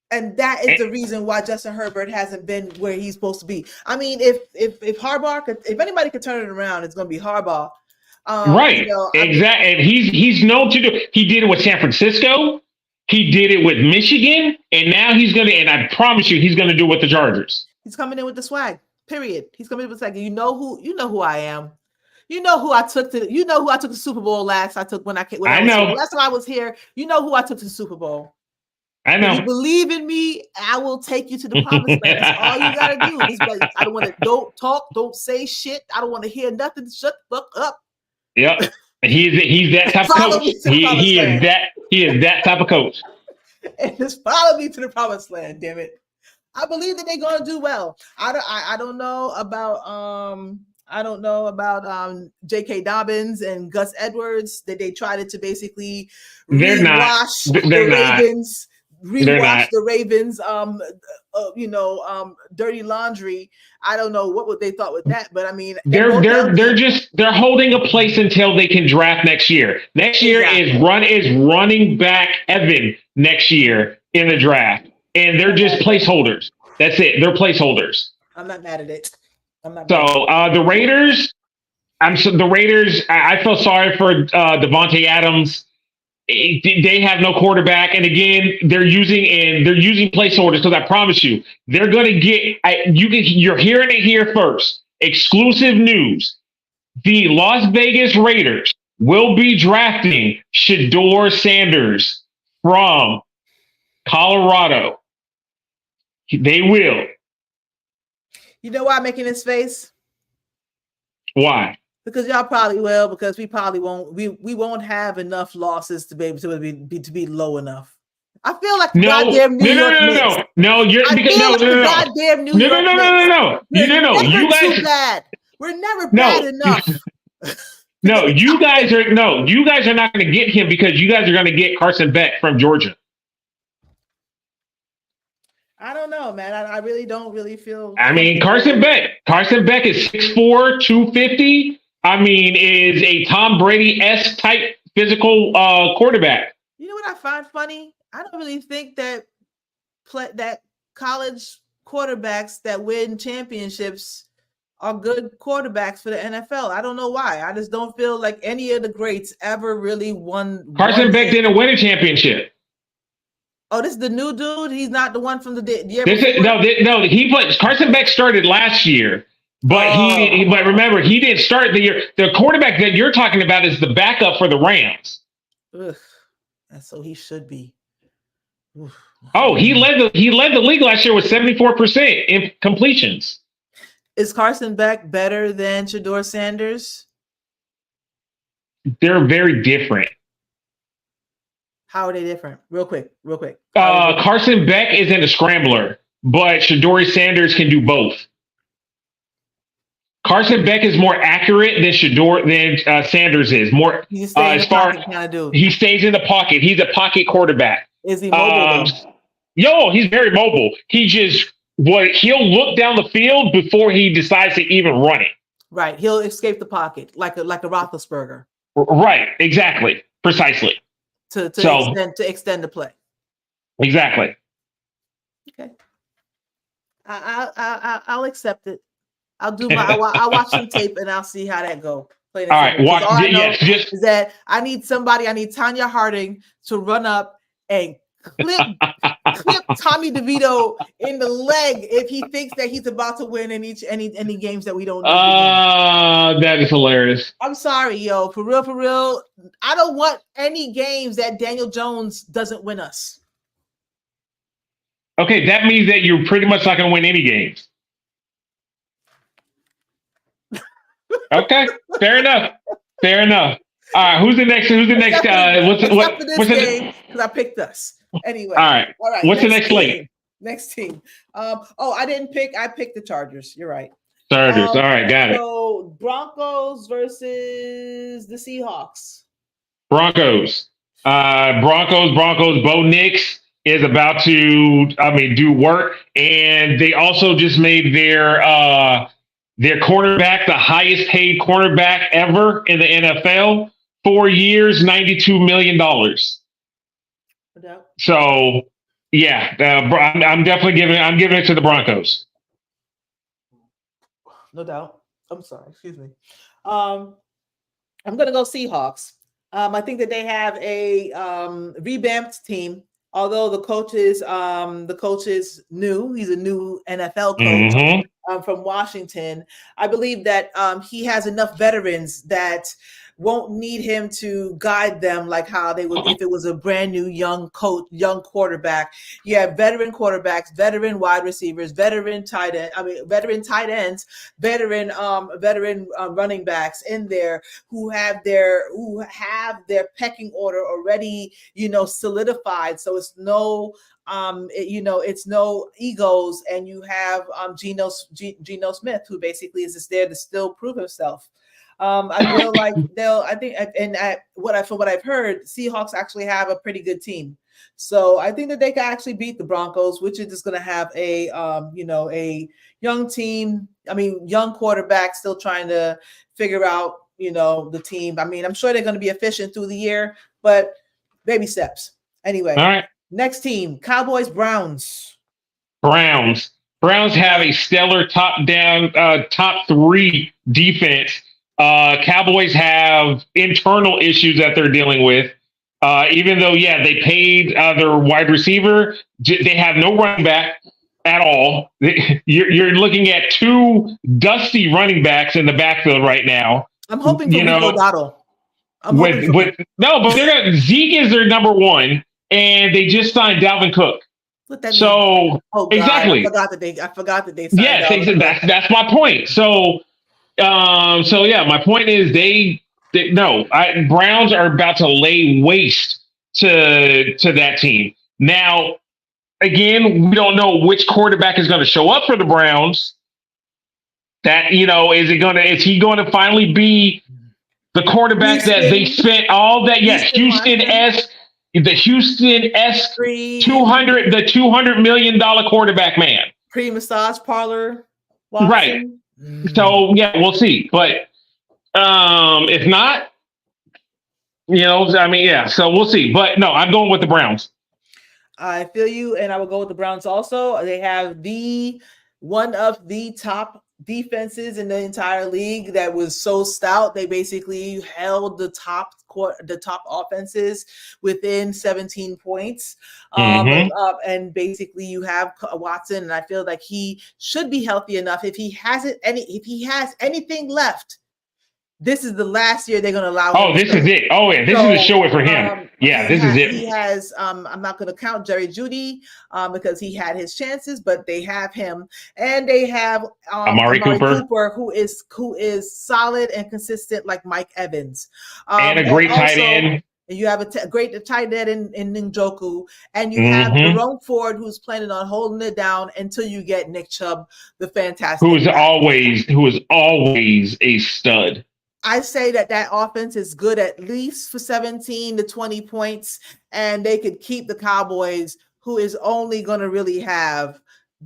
And that is the reason why Justin Herbert hasn't been where he's supposed to be. I mean, if Harbaugh if anybody could turn it around, it's going to be Harbaugh. Right. Exactly. And he's known to do. He did it with San Francisco. He did it with Michigan, and now he's going to. And I promise you, he's going to do it with the Chargers. He's coming in with the swag. Period. He's coming in with the swag. You know who I am. You know who I took to. You know who I took to the Super Bowl last. I know. Last time I was here. You know who I took to the Super Bowl. I know. If you believe in me, I will take you to the promised land. That's all you gotta do. I don't want to. Don't talk. Don't say shit. I don't want to hear nothing. Shut the fuck up. Yep. He's that type of coach. He is that type of coach. And just follow me to the promised land. Damn it. I believe that they're gonna do well. I don't know about J.K. Dobbins and Gus Edwards that they tried to basically rewatch the Ravens dirty laundry. I don't know what they thought with that, but I mean they're holding a place until they can draft next year. Next year is running back Evan next year in the draft. And they're just placeholders. That's it. They're placeholders. I'm not mad at it. The Raiders, I feel sorry for Devontae Adams. They have no quarterback, and again, they're using placeholders because I promise you, they're going to get. You're hearing it here first. Exclusive news: the Las Vegas Raiders will be drafting Shedeur Sanders from Colorado. They will. You know why I'm making this face? Why? Because y'all probably will. Because we probably won't. We won't have enough losses to be able to be low enough. I feel like goddamn New York Knicks. No. You're goddamn New York No. You guys too bad. We're never bad enough. You guys are not going to get him because you guys are going to get Carson Beck from Georgia. I don't know, man. I really don't feel. I mean, Carson Beck is 6'4", 250. I mean, is a Tom Brady-esque type physical quarterback. You know what I find funny? I don't really think that college quarterbacks that win championships are good quarterbacks for the NFL. I don't know why. I just don't feel like any of the greats ever really won. Carson Beck didn't win a championship. Oh, this is the new dude. He's not the one from the year before. He played. Carson Beck started last year, but but remember, he didn't start the year. The quarterback that you're talking about is the backup for the Rams. Ugh. And so he should be. Oof. Oh, he led the league last year with 74% in completions. Is Carson Beck better than Shedeur Sanders? They're very different. How are they different? Real quick. Carson Beck isn't a scrambler, but Shedeur Sanders can do both. Carson Beck is more accurate than Sanders is. More he stays in the pocket kind of dude. He stays in the pocket. He's a pocket quarterback. Is he mobile? He's very mobile. He'll look down the field before he decides to even run it. Right. He'll escape the pocket like a Roethlisberger. Right. Exactly. Precisely. To extend the play. Exactly. Okay. I'll accept it. I'll do I'll watch some tape and I'll see how that go. All right. Is that I need Tanya Harding to run up and clip Tommy DeVito in the leg if he thinks that he's about to win any games that we don't know. That is hilarious. I'm sorry, yo. For real. I don't want any games that Daniel Jones doesn't win us. Okay, that means that you're pretty much not going to win any games. Okay, fair enough. All right, who's the next? What's the game? Because I picked us. Anyway. All right. What's the next slate? Next team. I didn't pick. I picked the Chargers. You're right. Starters. All right, got it. So Broncos versus the Seahawks. Broncos. Broncos. Bo Nix is about to, do work, and they also just made their cornerback the highest paid cornerback ever in the NFL. 4 years, $92 million. So, yeah, I'm definitely giving it to the Broncos. No doubt. I'm sorry. Excuse me. I'm gonna go Seahawks. I think that they have a revamped team. Although the coach is new. He's a new NFL coach from Washington. I believe that he has enough veterans that won't need him to guide them like how they would if it was a brand new young quarterback. You have veteran quarterbacks, veteran wide receivers, veteran tight ends, veteran running backs in there who have their pecking order already, solidified. So it's no it's no egos, and you have Geno Smith, who basically is just there to still prove himself. I feel like from what I've heard, Seahawks actually have a pretty good team. So I think that they can actually beat the Broncos, which is just going to have a young team. Young quarterback still trying to figure out, the team. I'm sure they're going to be efficient through the year, but baby steps. Anyway, all right. Next team, Cowboys, Browns. Browns have a stellar top 3 defense. Cowboys have internal issues that they're dealing with. Even though, they paid their wide receiver, they have no running back at all. You're looking at 2 dusty running backs in the backfield right now. I'm hoping for Rico Dotto. Zeke is their number 1, and they just signed Dalvin Cook. So exactly, I forgot that they signed. Yes, that's my point. So my point is Browns are about to lay waste to that team. Now, again, we don't know which quarterback is going to show up for the Browns. That, is he going to finally be the quarterback that they spent all that? Yes, Houston-esque, the Houston-esque $200 million quarterback man. Pre-massage parlor. Watson. Right. So we'll see. But if not, so we'll see. But no, I'm going with the Browns. I feel you, and I will go with the Browns also. They have one of the top defenses in the entire league that was so stout. They basically held the top offenses within 17 points. And basically you have Watson, and I feel like he should be healthy enough. If he has anything left, this is the last year they're going to allow him. This is it. This is the show for him. This is it. He has, I'm not going to count Jerry Jeudy because he had his chances, but they have him, and they have Amari Cooper, who is solid and consistent like Mike Evans, and a great tight end. And you have a great tight end in Njoku, and you have Jerome Ford, who's planning on holding it down until you get Nick Chubb, the fantastic, who is always a stud. I say that offense is good at least for 17 to 20 points, and they could keep the Cowboys, who is only going to really have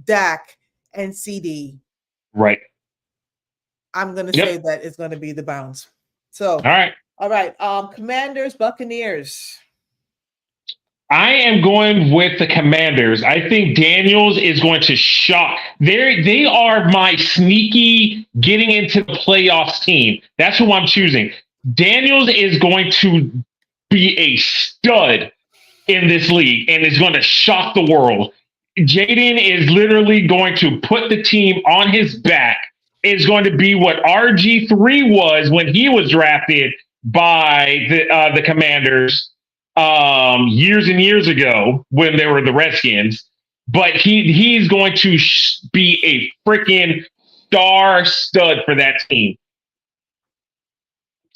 Dak and CD. Right. I'm going to say that it's going to be the Browns. So, all right. Commanders, Buccaneers. I am going with the Commanders. I think Daniels is going to shock. They are my sneaky getting into the playoffs team. That's who I'm choosing. Daniels is going to be a stud in this league and is going to shock the world. Jaden is literally going to put the team on his back. It's going to be what RG3 was when he was drafted by the Commanders years and years ago when they were the Redskins. But he's going to be a freaking star stud for that team.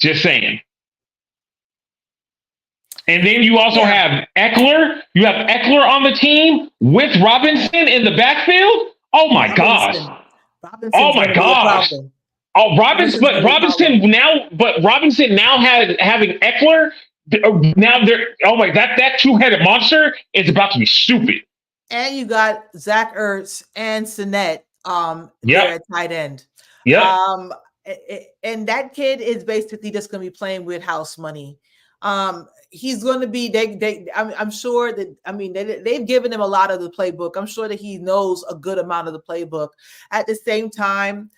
Just saying. And then you also have Eckler. You have Eckler on the team with Robinson in the backfield. Oh my gosh. Oh Robinson's my going to be a gosh. problem. Oh, Robinson's gonna be a problem. Robinson now having Eckler. Now they're that two-headed monster is about to be stupid. And you got Zach Ertz and Sinet there Yep. at tight end. Yep. And that kid is basically just going to be playing with house money. He's going to be I'm sure that they've given him a lot of the playbook. I'm sure that he knows a good amount of the playbook. At the same time,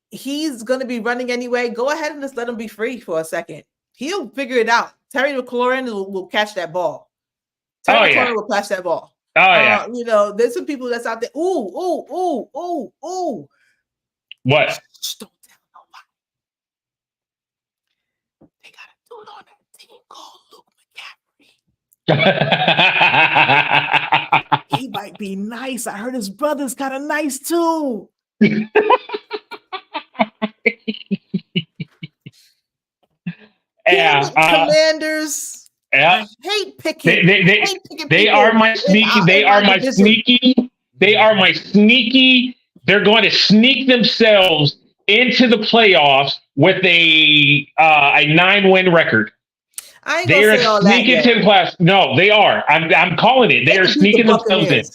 he's going to be running anyway. Go ahead and just let him be free for a second. He'll figure it out. Terry McLaurin will catch that ball. Terry McLaurin will catch that ball. Oh yeah. There's some people that's out there. Ooh. What? Shh, don't tell nobody. They got a dude on that team called Luke McCaffrey. He might be nice. I heard his brother's kind of nice too. Yeah. Commanders. Yeah. I hate picking. They are my sneaky. They are my sneaky. They are my sneaky. They're going to sneak themselves into the playoffs with a 9-win record. I ain't gonna say all that. They are sneaking into the playoffs. No, they are. I'm calling it. They are sneaking themselves in.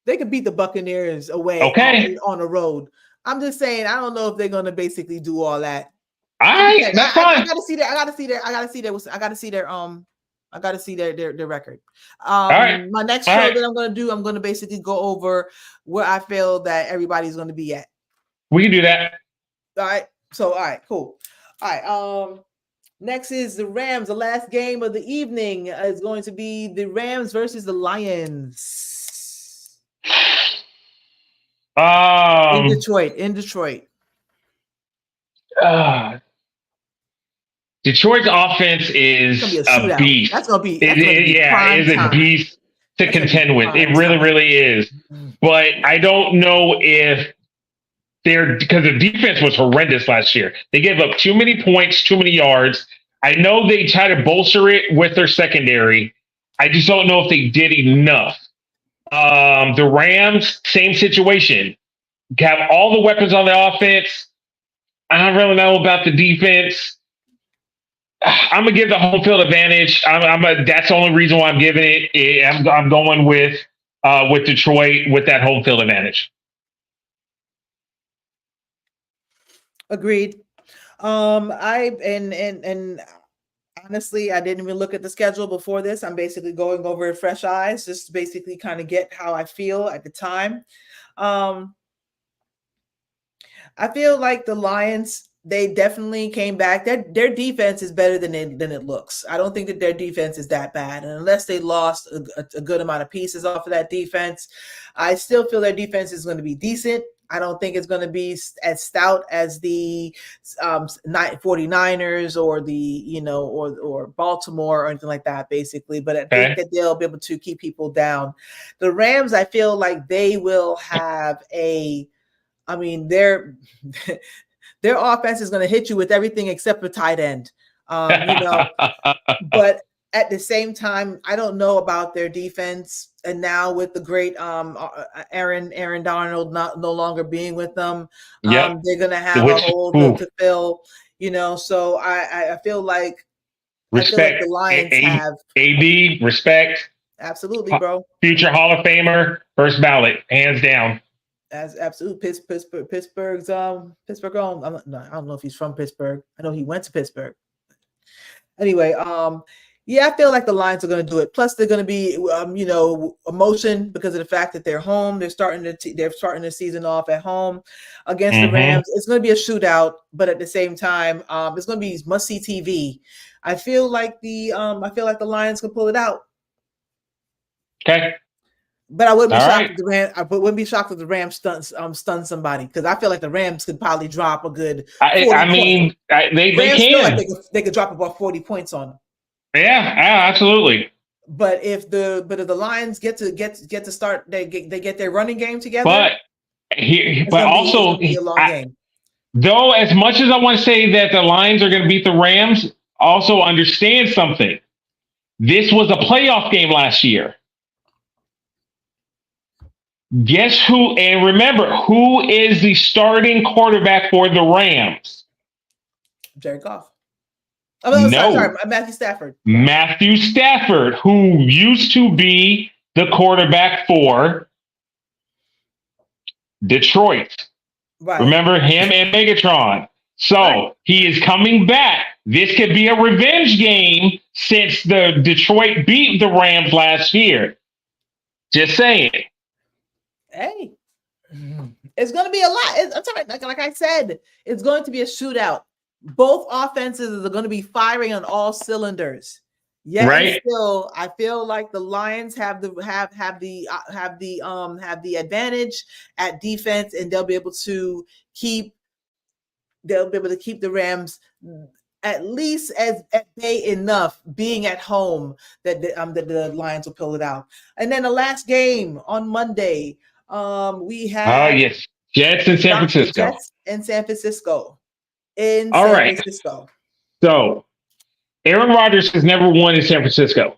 They could beat the Buccaneers away on the road. I'm just saying, I don't know if they're gonna basically do all that. That's fine. I gotta see that. I gotta see their record. All right. My next show that I'm gonna basically go over where I feel that everybody's gonna be at. We can do that. All right. So all right, cool. All right. Next is the Rams. The last game of the evening is going to be the Rams versus the Lions. In Detroit. Detroit's offense is a beast. That's gonna be a beast to contend with. It really is. But I don't know if because the defense was horrendous last year. They gave up too many points, too many yards. I know they try to bolster it with their secondary. I just don't know if they did enough. The Rams, same situation. Have all the weapons on the offense. I don't really know about the defense. I'm gonna give the home field advantage. That's the only reason why I'm giving it. I'm going with Detroit with that home field advantage. Agreed. And honestly, I didn't even look at the schedule before this. I'm basically going over it fresh eyes, just to basically kind of get how I feel at the time. I feel like the Lions, they definitely came back. Their defense is better than it looks. I don't think that their defense is that bad. And unless they lost a good amount of pieces off of that defense, I still feel their defense is going to be decent. I don't think it's going to be as stout as the 49ers or the, or Baltimore or anything like that, basically. But I think that they'll be able to keep people down. The Rams, I feel like they will have their offense is going to hit you with everything except for tight end. But at the same time, I don't know about their defense. And now with the great Aaron Donald no longer being with them, they're going to have a hole to fill. So I feel like respect. The Lions have AB respect. Absolutely, bro. Future Hall of Famer, first ballot, hands down. As absolute Pittsburgh's Pittsburgh own. I don't know if he's from Pittsburgh. I know he went to Pittsburgh. Anyway, I feel like the Lions are going to do it. Plus, they're going to be, emotion because of the fact that they're home. They're starting the season off at home against the Rams. It's going to be a shootout, but at the same time, it's going to be must-see TV. I feel like the Lions can pull it out. Okay. But I wouldn't be shocked if the Rams. I wouldn't be shocked if the Rams stun somebody because I feel like the Rams could probably drop a good. They can. They could drop about 40 points on them. Yeah, absolutely. But if the Lions get to start, they get their running game together. Also, though, as much as I want to say that the Lions are going to beat the Rams, also understand something. This was a playoff game last year. Guess who? And remember, who is the starting quarterback for the Rams? Jared Goff. Oh, sorry, No, Matthew Stafford. Matthew Stafford, who used to be the quarterback for Detroit. Right. Remember him and Megatron. So he is coming back. This could be a revenge game since the Detroit beat the Rams last year. Just saying. Hey, it's going to be a lot. I'm sorry, like I said, it's going to be a shootout. Both offenses are going to be firing on all cylinders. Yeah, right. Still, I feel like the Lions have the advantage at defense, and they'll be able to keep the Rams at least as at bay enough, being at home that the Lions will pull it out. And then the last game on Monday, we have yes, Jets in San Francisco. Jets in San Francisco. In All San right. Francisco. So Aaron Rodgers has never won in San Francisco.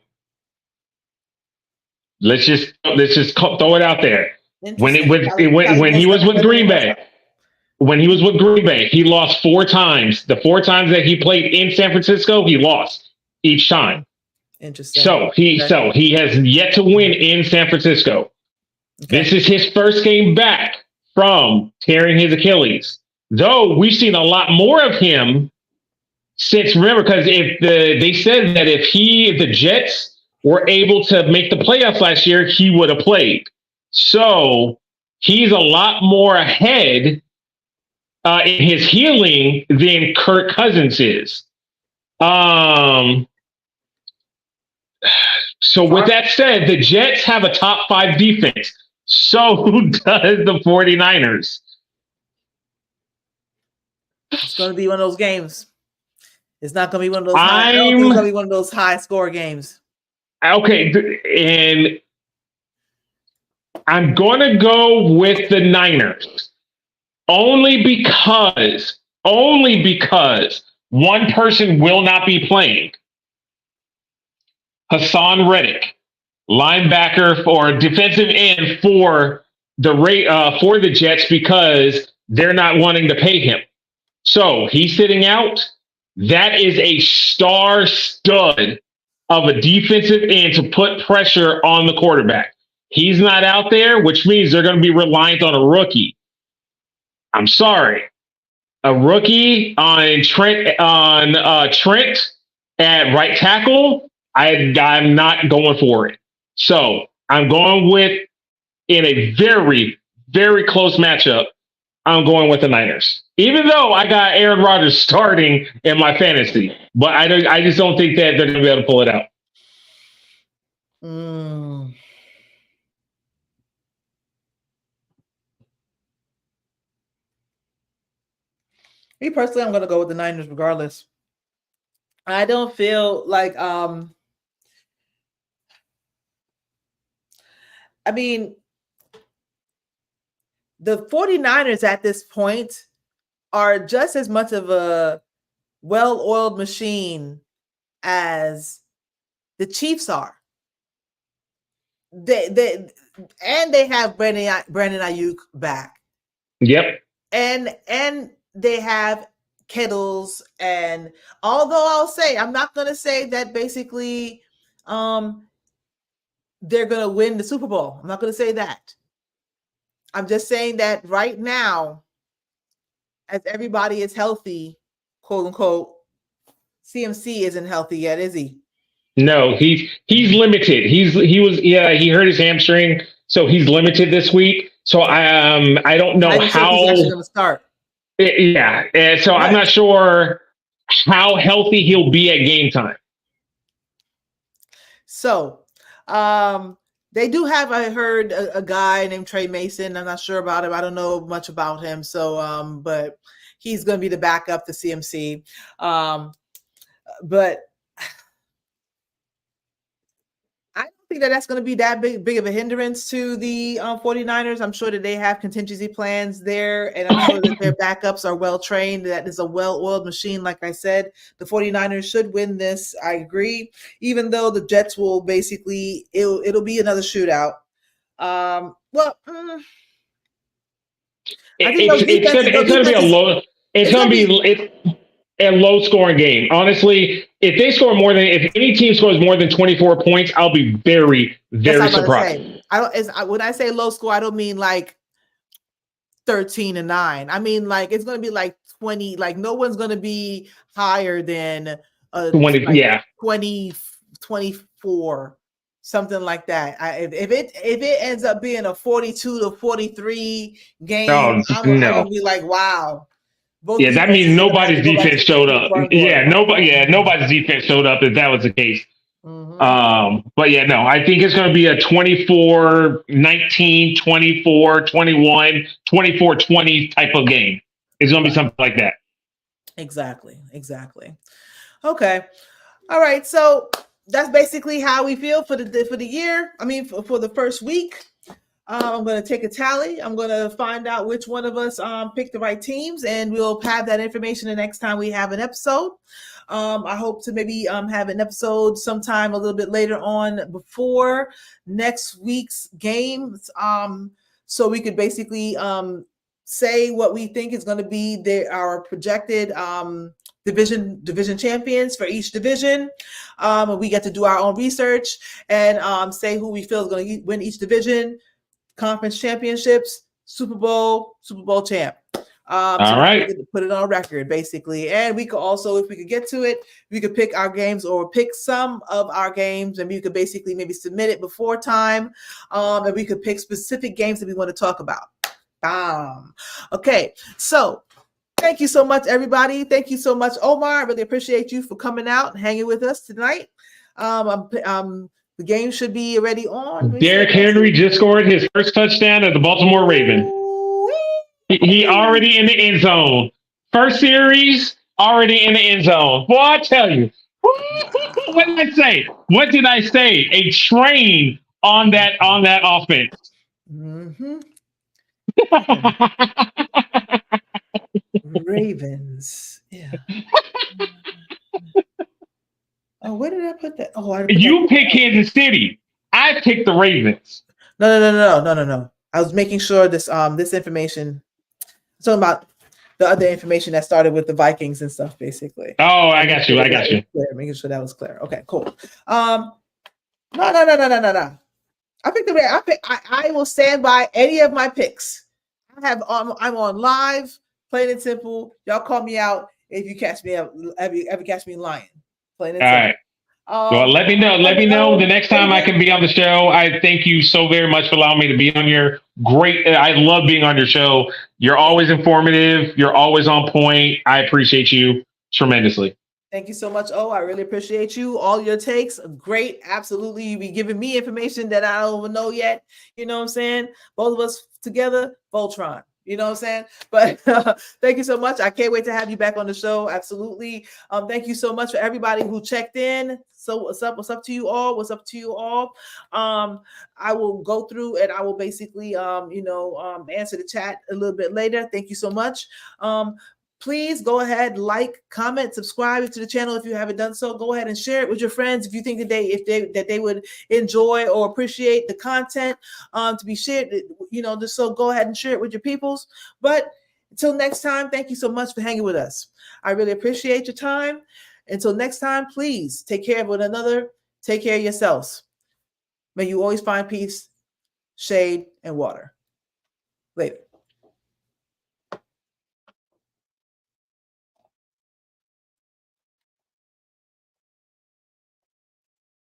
Let's just throw it out there. When he was with Green Bay. When he was with Green Bay, he lost 4 times. The 4 times that he played in San Francisco, he lost each time. Interesting. So he has yet to win in San Francisco. Okay. This is his first game back from tearing his Achilles. Though we've seen a lot more of him since, remember, because they said that if the Jets were able to make the playoffs last year, he would have played. So he's a lot more ahead in his healing than Kirk Cousins is. So with that said, the Jets have a top 5 defense. So who does the 49ers? It's going to be one of those games. It's not going to be one of those. I don't think it's going to be one of those high score games. Okay, and I'm going to go with the Niners only because one person will not be playing. Hassan Reddick, linebacker or defensive end for the Jets, because they're not wanting to pay him. So he's sitting out. That is a star stud of a defensive end to put pressure on the quarterback. He's not out there, which means they're going to be reliant on a rookie. I'm sorry. A rookie on Trent at right tackle, I'm not going for it. So I'm going with, in a very, very close matchup, I'm going with the Niners. Even though I got Aaron Rodgers starting in my fantasy, but I just don't think that they're going to be able to pull it out. Me personally, I'm going to go with the Niners regardless. I don't feel like I mean, the 49ers at this point are just as much of a well-oiled machine as the Chiefs are. They have Brandon Ayuk back. Yep. And they have Kittles, and although I'll say, I'm not going to say that basically they're going to win the Super Bowl. I'm not going to say that. I'm just saying that right now, as everybody is healthy, quote unquote, CMC isn't healthy yet, is he? No, he's limited. He hurt his hamstring, so he's limited this week. So I don't know how he's actually going to start. Yeah, and so I'm not sure how healthy he'll be at game time. So, they do have, I heard, a guy named Trey Mason. I'm not sure about him. I don't know much about him. So, but he's going to be the backup to CMC. But I don't think that that's going to be that big of a hindrance to the 49ers. I'm sure that they have contingency plans there, and I'm sure that their backups are well trained. That is a well-oiled machine. Like I said, the 49ers should win this. I agree. Even though the Jets will basically, it'll be another shootout. Well, It's gonna be a low. It's gonna be a low scoring game. Honestly, if any team scores more than 24 points, I'll be very, very surprised. When I say low score, I don't mean like 13-9. I mean like it's gonna be like 20. Like no one's gonna be higher than 20. Like yeah, 20, 24. Something like that. If it ends up being a 42-43 game, I'm gonna be like, wow. Yeah, that means nobody's defense showed up. Nobody's defense showed up if that was the case. But yeah, no, I think it's going to be a 24-19, 24-21, 24-20 type of game. It's going to be something like that. Exactly. Okay. All right. So that's basically how we feel for the year. I mean, for the first week. I'm going to take a tally. I'm going to find out which one of us picked the right teams, and we'll have that information the next time we have an episode. I hope to maybe have an episode sometime a little bit later on before next week's games, so we could basically say what we think is going to be our projected division champions for each division. We get to do our own research and say who we feel is going to win each division. Conference championships, Super Bowl champ. All right. Put it on record, basically. And we could also, if we could get to it, we could pick our games or pick some of our games, and we could basically maybe submit it before time. And we could pick specific games that we want to talk about. Okay. So thank you so much, everybody. Thank you so much, Omar. I really appreciate you for coming out and hanging with us tonight. The game should be already on. Derrick Henry just scored his first touchdown at the Baltimore Ravens. He already in the end zone. First series, already in the end zone. Boy, I tell you. What did I say? What did I say? A train on that offense. Ravens. Yeah. Oh, where did I put that? Oh, you picked Kansas City. I picked the Ravens. No. I was making sure this information. I'm talking about the other information that started with the Vikings and stuff, basically. Oh, I got you. Making sure that was clear. Okay, cool. No. I picked I will stand by any of my picks. I'm on live, plain and simple. Y'all call me out if you catch me ever catch me lying. All right. Well, let me know. Let me know the next time I can be on the show. I thank you so very much for allowing me to be on your I love being on your show. You're always informative. You're always on point. I appreciate you tremendously. Thank you so much. I really appreciate you. All your takes, great. Absolutely. You be giving me information that I don't even know yet. You know what I'm saying? Both of us together, Voltron. You know what I'm saying? But thank you so much. I can't wait to have you back on the show. Absolutely. Thank you so much for everybody who checked in. So what's up? What's up to you all? I will go through and I will basically, answer the chat a little bit later. Thank you so much. Please go ahead, like, comment, subscribe to the channel if you haven't done so. Go ahead and share it with your friends if you think that they would enjoy or appreciate the content to be shared. Just so go ahead and share it with your peoples. But until next time, thank you so much for hanging with us. I really appreciate your time. Until next time, please take care of one another. Take care of yourselves. May you always find peace, shade, and water. Later.